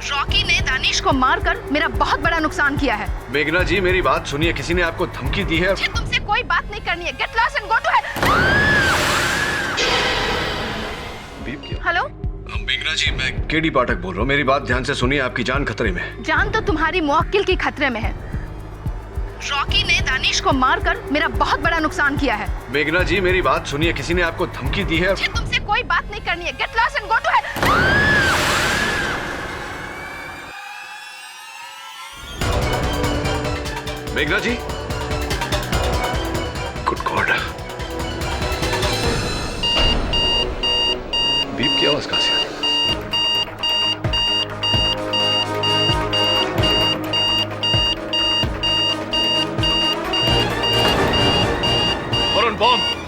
रॉकी ने दानिश को मारकर मेरा बहुत बड़ा नुकसान किया है। मेघना जी मेरी बात सुनिए, किसी ने आपको धमकी दी है। मुझे तुमसे कोई बात नहीं करनी है। Get lost and go to hell. Hello मेघना जी, मैं केडी पाठक बोल रहा हूँ। मेरी बात ध्यान से सुनिए, आपकी जान खतरे में है। जान तो तुम्हारी मुवक्किल की खतरे में है। रॉकी ने दानिश को मारकर मेरा बहुत बड़ा नुकसान किया है। मेघना जी मेरी बात सुनिए, किसी ने आपको धमकी दी है। मुझे तुमसे कोई बात नहीं करनी है। Get lost and go to hell. मेघना जी, गुड गॉड, बीप की आवाज कहां से आई? वरुण बॉम्ब।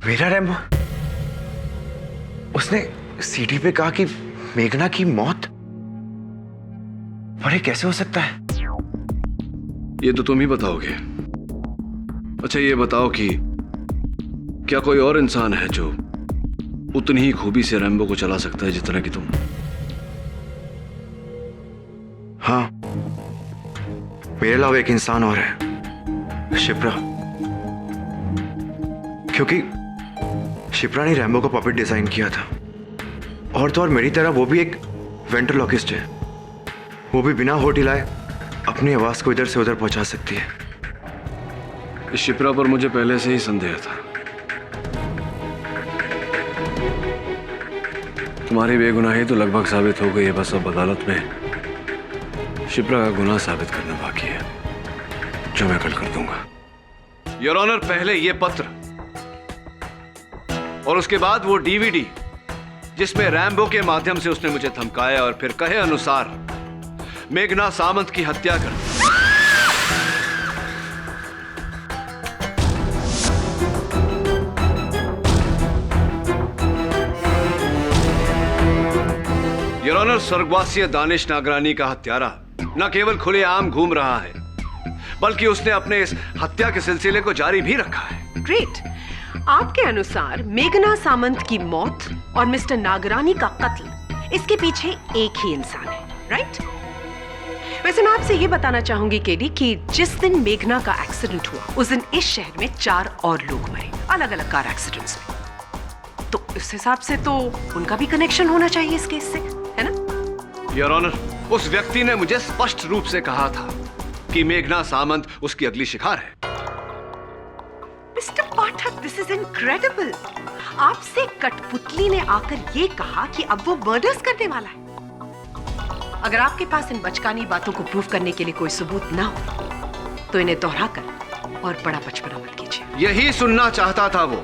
मेरा रैम्बो, उसने सीडी पे कहा कि मेघना की मौत। पर ये कैसे हो सकता है? ये तो तुम ही बताओगे। अच्छा ये बताओ कि क्या कोई और इंसान है जो उतनी ही खूबी से रैम्बो को चला सकता है जितना कि तुम? हाँ, मेरे अलावा एक इंसान और है, शिप्रा। क्योंकि शिप्रा ने रैम्बो का पपेट डिजाइन किया था। और तो और मेरी तरह वो भी एक वेंट्रोलॉकिस्ट है। वो भी बिना होठ हिलाए अपनी आवाज को इधर से उधर पहुंचा सकती है। इस शिप्रा पर मुझे पहले से ही संदेह था। तुम्हारी बेगुनाही तो लगभग साबित हो गई है, बस अब अदालत में शिप्रा का गुनाह साबित करना बाकी है, जो मैं कल कर दूंगा। योर ऑनर, पहले ये पत्र और उसके बाद वो डीवीडी जिसमें रैम्बो के माध्यम से उसने मुझे धमकाया और फिर कहे अनुसार मेघना सामंत की हत्या कर दी। योर ऑनर, स्वर्गवासी दानिश नागरानी का हत्यारा न केवल खुलेआम घूम रहा है बल्कि उसने अपने इस हत्या के सिलसिले को जारी भी रखा है। ग्रेट। आपके अनुसार मेघना सामंत की मौत और मिस्टर नागरानी का कत्ल, इसके पीछे एक ही इंसान है, राइट? वैसे मैं आपसे ये बताना चाहूंगी केडी कि जिस दिन मेघना का एक्सीडेंट हुआ उस दिन इस शहर में 4 और लोग मरे, अलग अलग कार एक्सीडेंट्स में। तो इस हिसाब से तो उनका भी कनेक्शन होना चाहिए इस केस से, है ना? योर ऑनर, उस व्यक्ति ने मुझे स्पष्ट रूप से कहा था कि मेघना सामंत उसकी अगली शिकार है। Mister Pathak, this is incredible. आपसे कठपुतली ने आकर ये कहा कि अब वो मर्डर्स करने वाला है। अगर आपके पास इन बचकानी बातों को प्रूव करने के लिए कोई सबूत ना हो तो इन्हें दोहराकर और बड़ा बचपना मत कीजिए। यही सुनना चाहता था वो,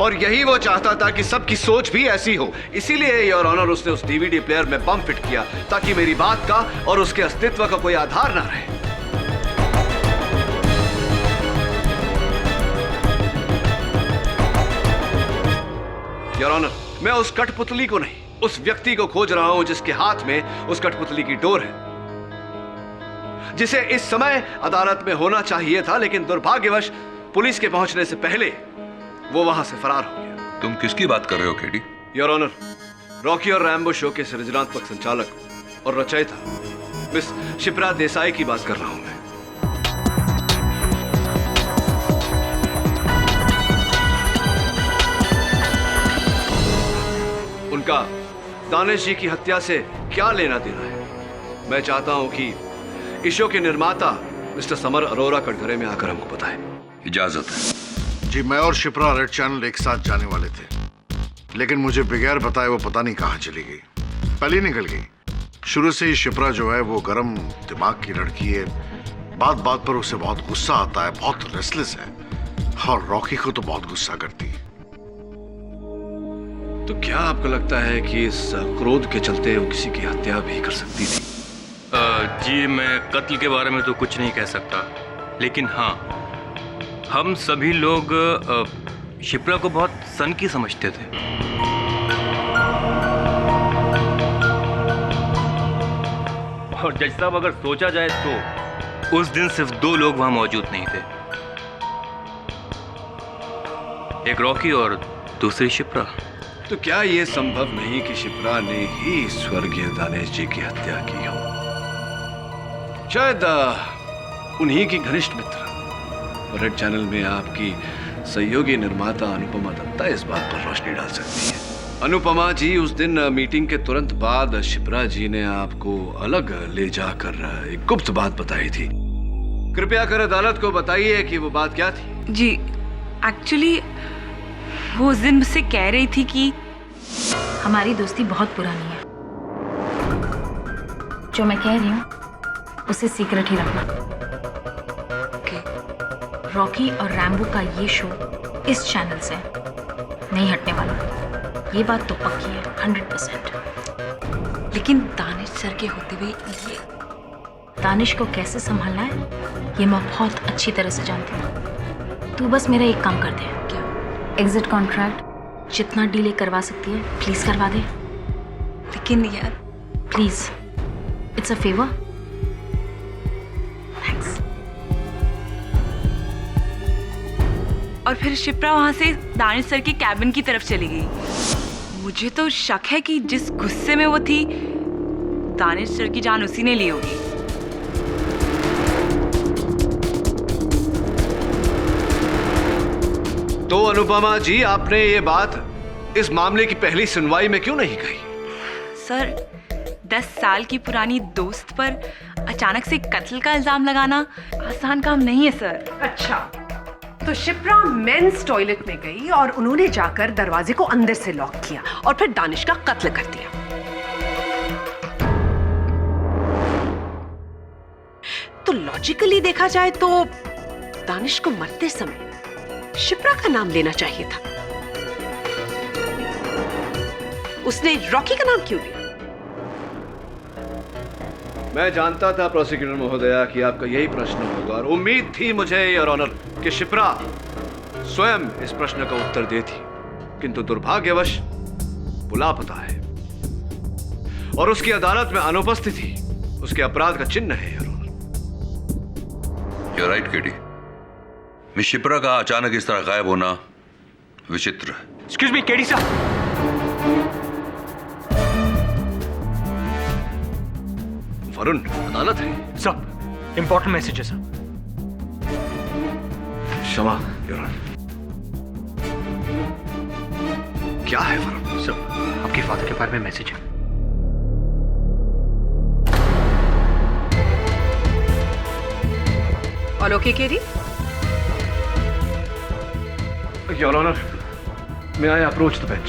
और यही वो चाहता था कि सबकी सोच भी ऐसी हो। इसीलिए योर ऑनर, उसने उस डीवीडी प्लेयर में बम फिट किया ताकि मेरी बात का और उसके अस्तित्व का कोई आधार ना रहे। योर ऑनर, मैं उस कठपुतली को नहीं, उस व्यक्ति को खोज रहा हूं जिसके हाथ में उस कठपुतली की डोर है, जिसे इस समय अदालत में होना चाहिए था, लेकिन दुर्भाग्यवश पुलिस के पहुंचने से पहले वो वहां से फरार हो गया। तुम किसकी बात कर रहे हो केडी? योर ऑनर, रॉकी और रैम्बो शो के सृजनात्मक संचालक और रचयिता मिस शिप्रा देसाई की बात कर रहा हूं मैं। उनका दानिश जी की हत्या से क्या लेना देना है? मैं चाहता हूं कि इस शो के निर्माता मिस्टर समर अरोरा कटघरे में आकर हमको बताएं। इजाजत है जी। मैं और शिप्रा रेड चैनल एक साथ जाने वाले थे, लेकिन मुझे बगैर बताए वो पता नहीं कहां चली गई, पहले निकल गई। शुरू से ही शिप्रा जो है वो गर्म दिमाग की लड़की है, बात बात पर उसे बहुत गुस्सा आता है, बहुत रेस्टलेस है, और रॉकी को तो बहुत गुस्सा करती है। तो क्या आपको लगता है कि इस क्रोध के चलते वो किसी की हत्या भी कर सकती थी? जी, मैं कत्ल के बारे में तो कुछ नहीं कह सकता, लेकिन हाँ, हम सभी लोग शिप्रा को बहुत सनकी समझते थे। और जज साहब, अगर सोचा जाए तो उस दिन सिर्फ 2 लोग वहां मौजूद नहीं थे, एक रॉकी और दूसरी शिप्रा। तो क्या यह संभव नहीं कि शिप्रा ने ही स्वर्गीय दानिश जी की हत्या की हो? शायद उन्हीं की घनिष्ठ मित्र रेड चैनल में आपकी सहयोगी निर्माता अनुपमा दत्ता इस बात पर रोशनी डाल सकती है। अनुपमा जी, उस दिन मीटिंग के तुरंत बाद शिप्रा जी ने आपको अलग ले जाकर एक गुप्त बात बताई थी। कृपया कर अदालत को बताइए कि वो बात क्या थी। जी, एक्चुअली वो उस दिन मुझसे कह रही थी कि हमारी दोस्ती बहुत पुरानी है। जो मैं कह रही हूँ उसे सीक्रेट ही रखना। रॉकी और रैम्बो का ये शो इस चैनल से नहीं हटने वाला, ये बात तो पक्की है 100%। लेकिन दानिश सर के होते हुए ये दानिश को कैसे संभालना है ये मैं बहुत अच्छी तरह से जानती हूँ। तू बस मेरा एक काम कर दे। क्या? एग्जिट कॉन्ट्रैक्ट जितना डिले करवा सकती है प्लीज करवा दे। लेकिन यार please, it's a favour. Thanks. और फिर शिप्रा वहां से दानिश सर के कैबिन की तरफ चली गई। मुझे तो शक है कि जिस गुस्से में वो थी, दानिश सर की जान उसी ने ली होगी। तो अनुपमा जी, आपने ये बात इस मामले की पहली सुनवाई में क्यों नहीं कही? सर, 10 साल की पुरानी दोस्त पर अचानक से कत्ल का इल्जाम लगाना आसान काम नहीं है सर। अच्छा, तो शिप्रा मेंस टॉयलेट में गई और उन्होंने जाकर दरवाजे को अंदर से लॉक किया और फिर दानिश का कत्ल कर दिया। तो लॉजिकली देखा जाए तो दानिश को मरते समय शिप्रा का नाम लेना चाहिए था। उसने रॉकी का नाम क्यों लिया? मैं जानता था प्रोसिक्यूटर महोदया कि आपका यही प्रश्न होगा और उम्मीद थी मुझे योर ऑनर कि शिप्रा स्वयं इस प्रश्न का उत्तर देती, किंतु दुर्भाग्यवश वो लापता है और उसकी अदालत में अनुपस्थिति उसके अपराध का चिन्ह है। You're right, KD. Miss Shipra का अचानक इस तरह गायब होना विचित्र है। एक्सक्यूज मी केडी साहब। वरुण, अदालत है। सब इंपॉर्टेंट मैसेज है सर। क्षमा योर ऑनर। क्या है वरुण? सर आपके फादर के बारे में मैसेज है। All okay KD? Your honour, may I approach the bench?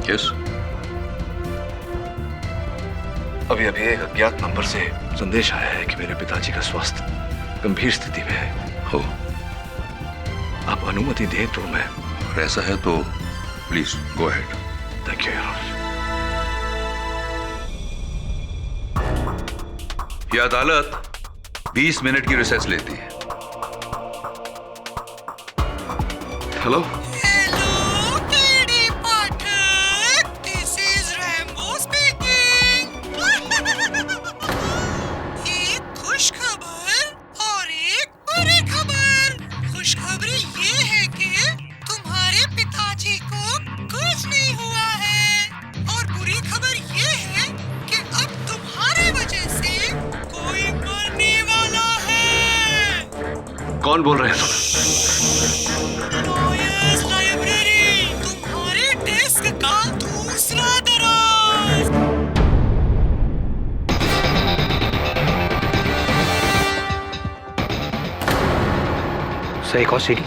Yes. अभी एक अज्ञात नंबर से संदेश आया है कि मेरे पिताजी का स्वास्थ्य गंभीर स्थिति में है। हो, आप अनुमति दें तो मैं। ऐसा है तो please go ahead. Thank you your honour. यह अदालत 20 मिनट की रिसेस लेती है। हेलो कौन बोल रहे हैं? लाइब्रेरी, तुम्हारे डेस्क का दूसरा दराज। सही कहो सीढ़ी।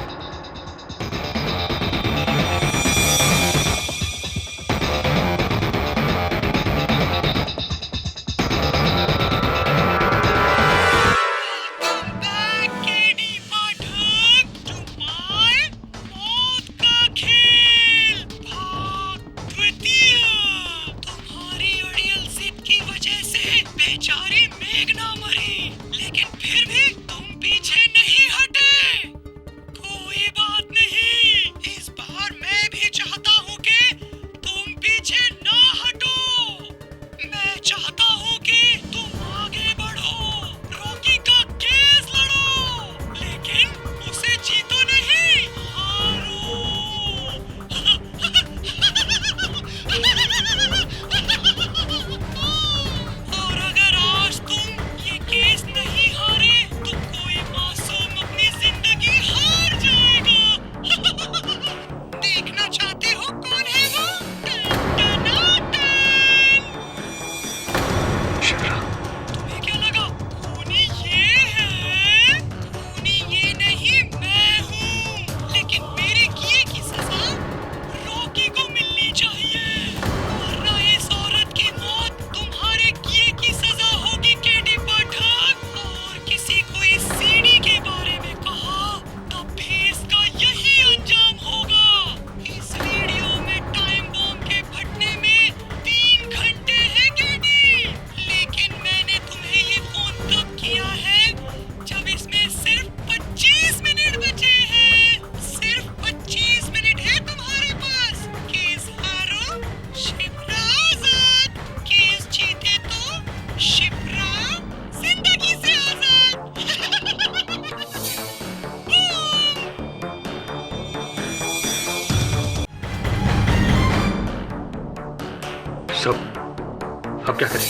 अब क्या करें?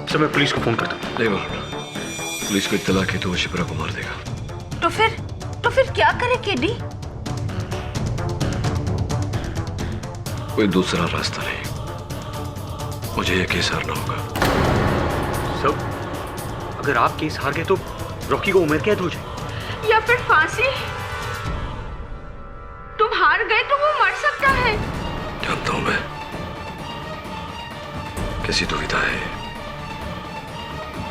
सर मैं पुलिस को फोन करता हूँ। नहीं वरुण, पुलिस को इत्तला की तो वो शिप्रा को मार देगा। तो फिर क्या करे केडी? कोई दूसरा रास्ता नहीं, मुझे ये केस हारना होगा। सब अगर आप केस हार गए तो रॉकी को उम्र कैद हो जाए या फिर फांसी। तुम हार गए तो वो मर सकता है। जानता हूं मैं, कैसी दुविधा है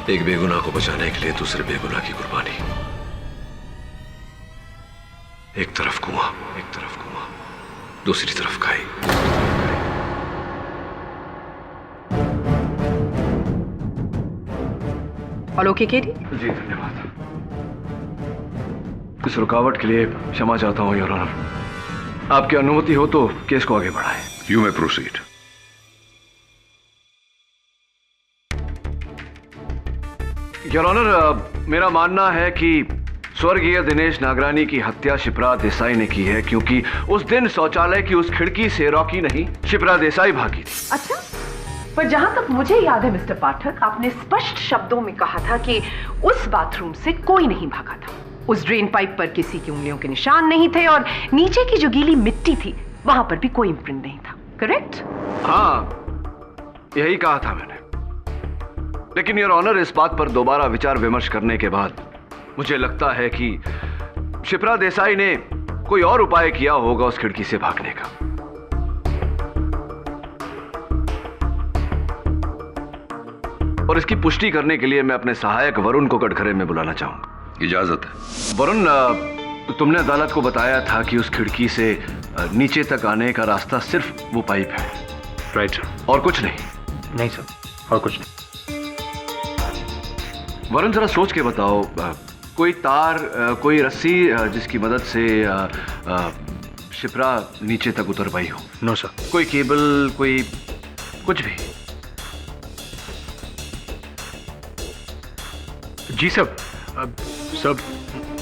एक बेगुनाह को बचाने के लिए दूसरे बेगुनाह की कुर्बानी। एक तरफ कुआं, दूसरी तरफ खाई। All okay KD? जी धन्यवाद। इस रुकावट के लिए क्षमा चाहता हूं योर ऑनर। आपकी अनुमति हो तो केस को आगे बढ़ाएं। You may proceed. Your honour, मेरा मानना है कि स्वर्गीय दिनेश नागरानी की हत्या शिप्रा देसाई ने की है, क्योंकि उस दिन शौचालय की उस खिड़की से रॉकी नहीं, शिप्रा देसाई भागी थी। अच्छा, पर जहां तक मुझे याद है मिस्टर पाठक, आपने स्पष्ट शब्दों में कहा था कि उस बाथरूम से कोई नहीं भागा था। उस ड्रेन पाइप पर किसी की उंगलियों के निशान नहीं थे और नीचे की जो गीली मिट्टी थी वहां पर भी कोई इम्प्रिंट नहीं था। करेक्ट? हाँ, यही कहा था मैंने। लेकिन योर ऑनर, इस बात पर दोबारा विचार विमर्श करने के बाद मुझे लगता है कि शिप्रा देसाई ने कोई और उपाय किया होगा उस खिड़की से भागने का। और इसकी पुष्टि करने के लिए मैं अपने सहायक वरुण को कटघरे में बुलाना चाहूंगा। इजाजत है। वरुण, तुमने अदालत को बताया था कि उस खिड़की से नीचे तक आने का रास्ता सिर्फ वो पाइप है। राइट। और कुछ नहीं? नहीं सर, और कुछ नहीं। वरुण, जरा सोच के बताओ, कोई तार, कोई रस्सी जिसकी मदद से शिप्रा नीचे तक उतर पाई हो? No sir. कोई केबल, कोई कुछ भी? जी सब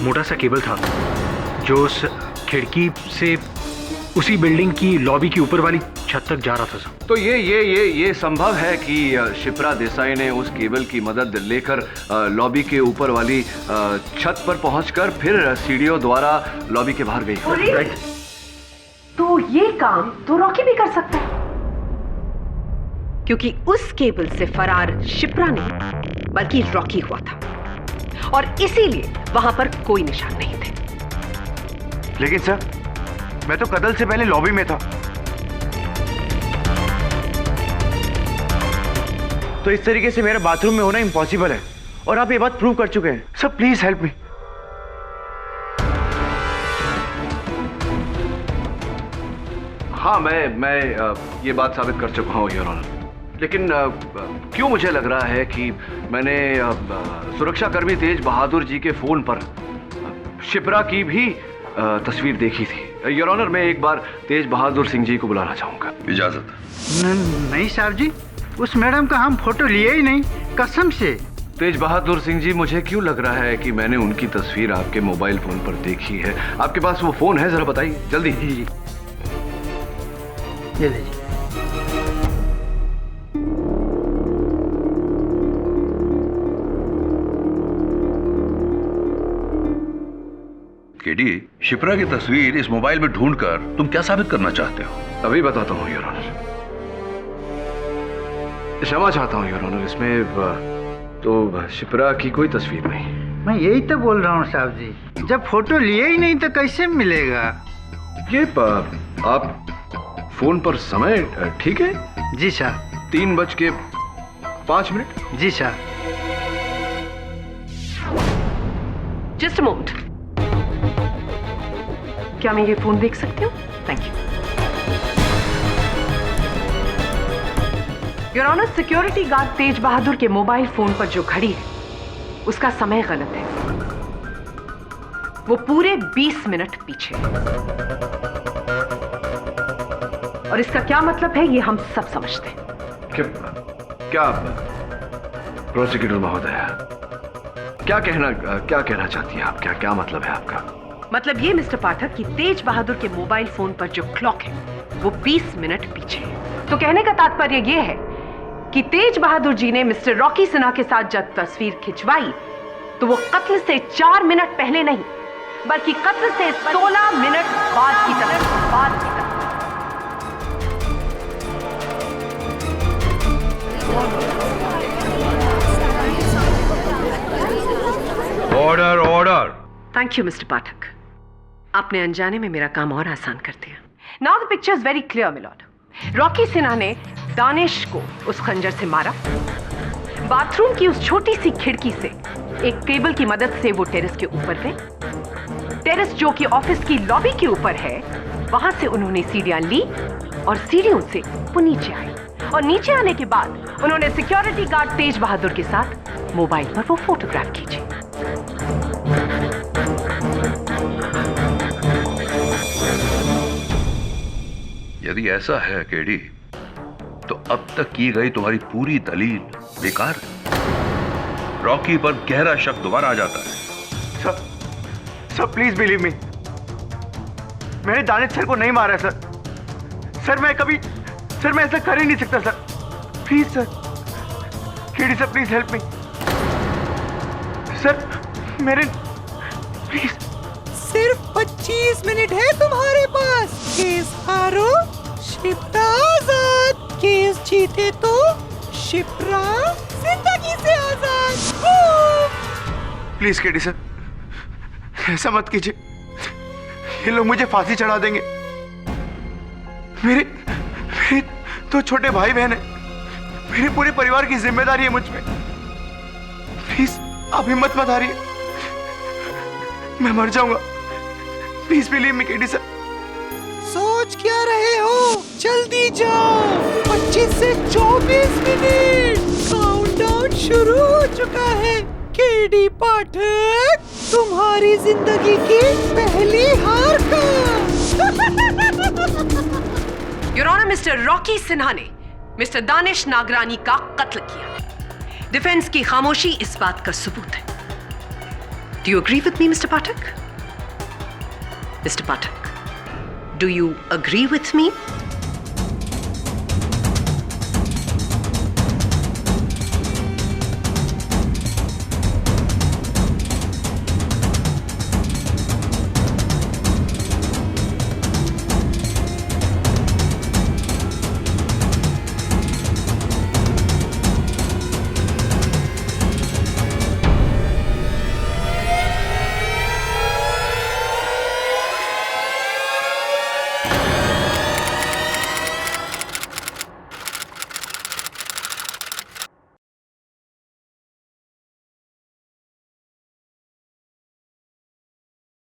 मोटा सा केबल था जो उस खिड़की से उसी बिल्डिंग की लॉबी की ऊपर वाली छत तक जा रहा था सर। तो ये संभव है कि शिप्रा देसाई ने उस केबल की मदद लेकर लॉबी के ऊपर वाली छत पर पहुंचकर फिर सीढ़ियों द्वारा लॉबी के बाहर गई। राइट। तो ये काम तो रॉकी भी कर सकता है, क्योंकि उस केबल से फरार शिप्रा नहीं बल्कि रॉकी हुआ था और इसीलिए वहां पर कोई निशान नहीं थे। लेकिन सर, मैं तो कत्ल से पहले लॉबी में था। तो इस तरीके से मेरा बाथरूम में होना इम्पॉसिबल है और आप ये बात प्रूव कर चुके हैं। Sir please help me. हाँ, मैं ये बात साबित कर चुका हूँ योर ऑनर। लेकिन क्यों मुझे लग रहा है कि मैंने सुरक्षाकर्मी तेज बहादुर जी के फोन पर शिप्रा की भी तस्वीर देखी थी। योर ऑनर, मैं एक बार तेज बहादुर सिंह जी को बुलाना चाहूंगा। इजाजत। नहीं साहब जी, उस मैडम का हम फोटो लिए ही नहीं, कसम से। तेज बहादुर सिंह जी, मुझे क्यों लग रहा है कि मैंने उनकी तस्वीर आपके मोबाइल फोन पर देखी है। आपके पास वो फोन है? जरा बताइए जल्दी। जी ये लीजिए। केडी, शिप्रा की तस्वीर इस मोबाइल में ढूंढकर तुम क्या साबित करना चाहते हो? अभी बताता हूँ योर ऑनर। क्षमा चाहता हूँ योर ऑनर, इसमें तो शिप्रा की कोई तस्वीर नहीं। मैं यही तो बोल रहा हूँ साहब जी, जब फोटो लिए ही नहीं तो कैसे मिलेगा? ये आप फोन पर समय ठीक है? जी सर। 3:05। जी सर। जस्ट अ मोमेंट, क्या मैं ये फोन देख सकती हूँ? Thank you. Your honour, security guard Tej Bahadur के मोबाइल फोन पर जो घड़ी है उसका समय गलत है। वो पूरे 20 मिनट पीछे है। और इसका क्या मतलब है ये हम सब समझते हैं। क्या प्रोसिक्यूटर महोदय, क्या कहना चाहती हैं आप? क्या मतलब है आपका? मतलब ये मिस्टर पाठक कि तेज बहादुर के मोबाइल फोन पर जो क्लॉक है वो 20 मिनट पीछे है। तो कहने का तात्पर्य ये है कि तेज बहादुर जी ने मिस्टर रॉकी सिन्हा के साथ जब तस्वीर खिंचवाई तो वो कत्ल से 4 मिनट पहले नहीं बल्कि कत्ल से 16 मिनट बाद की तरफ। Order order. Thank you mister Pathak, आपने अनजाने में मेरा काम और आसान कर दिया। Now the picture is very clear milord. Rocky Sinha ने दानिश को उस खंजर से मारा। बाथरूम की उस छोटी सी खिड़की से एक केबल की मदद से वो टेरेस के ऊपर गए। टेरेस जो कि ऑफिस की लॉबी के ऊपर है, वहां से उन्होंने सीढ़ियां ली और सीढ़ियों से वो नीचे आए और नीचे आने के बाद उन्होंने सिक्योरिटी गार्ड तेज बहादुर के साथ मोबाइल पर वो फोटोग्राफ खींचे। यदि ऐसा है केडी, तो अब तक की गई तुम्हारी पूरी दलील बेकार है। रॉकी पर गहरा शक दोबारा आ जाता है। सर प्लीज बिलीव मी, मैंने दानिश सर को नहीं मारा सर। सर मैं ऐसा कर ही नहीं सकता sir. Please sir, KD sir please help me sir, मेरे प्लीज। सिर्फ 25 मिनट है तुम्हारे पास। केस हारो शिप्रा आजाद, केस जीते तो शिप्रा जिंदगी से आजाद। प्लीज केडी सर, ऐसा मत कीजिए, ये लोग मुझे फांसी चढ़ा देंगे। मेरे दो छोटे भाई बहन है, मेरे पूरे परिवार की जिम्मेदारी है मुझ पे। प्लीज आप हिम्मत मत हारिए, मैं मर जाऊंगा। Please believe me KD sir. सोच क्या रहे हो, जल्दी जाओ। 25 से 24 मिनट, काउंटडाउन शुरू हो चुका है। केडी पाठक, तुम्हारी जिंदगी की पहली हार का। Your honour, mister Rocky Sinha ने मिस्टर दानिश नागरानी का कत्ल किया। डिफेंस की खामोशी इस बात का सबूत है। Do you agree with me mister Pathak? Mister Pathak, do you agree with me?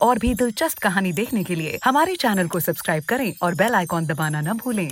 और भी दिलचस्प कहानी देखने के लिए हमारे चैनल को सब्सक्राइब करें और बेल आइकॉन दबाना न भूलें।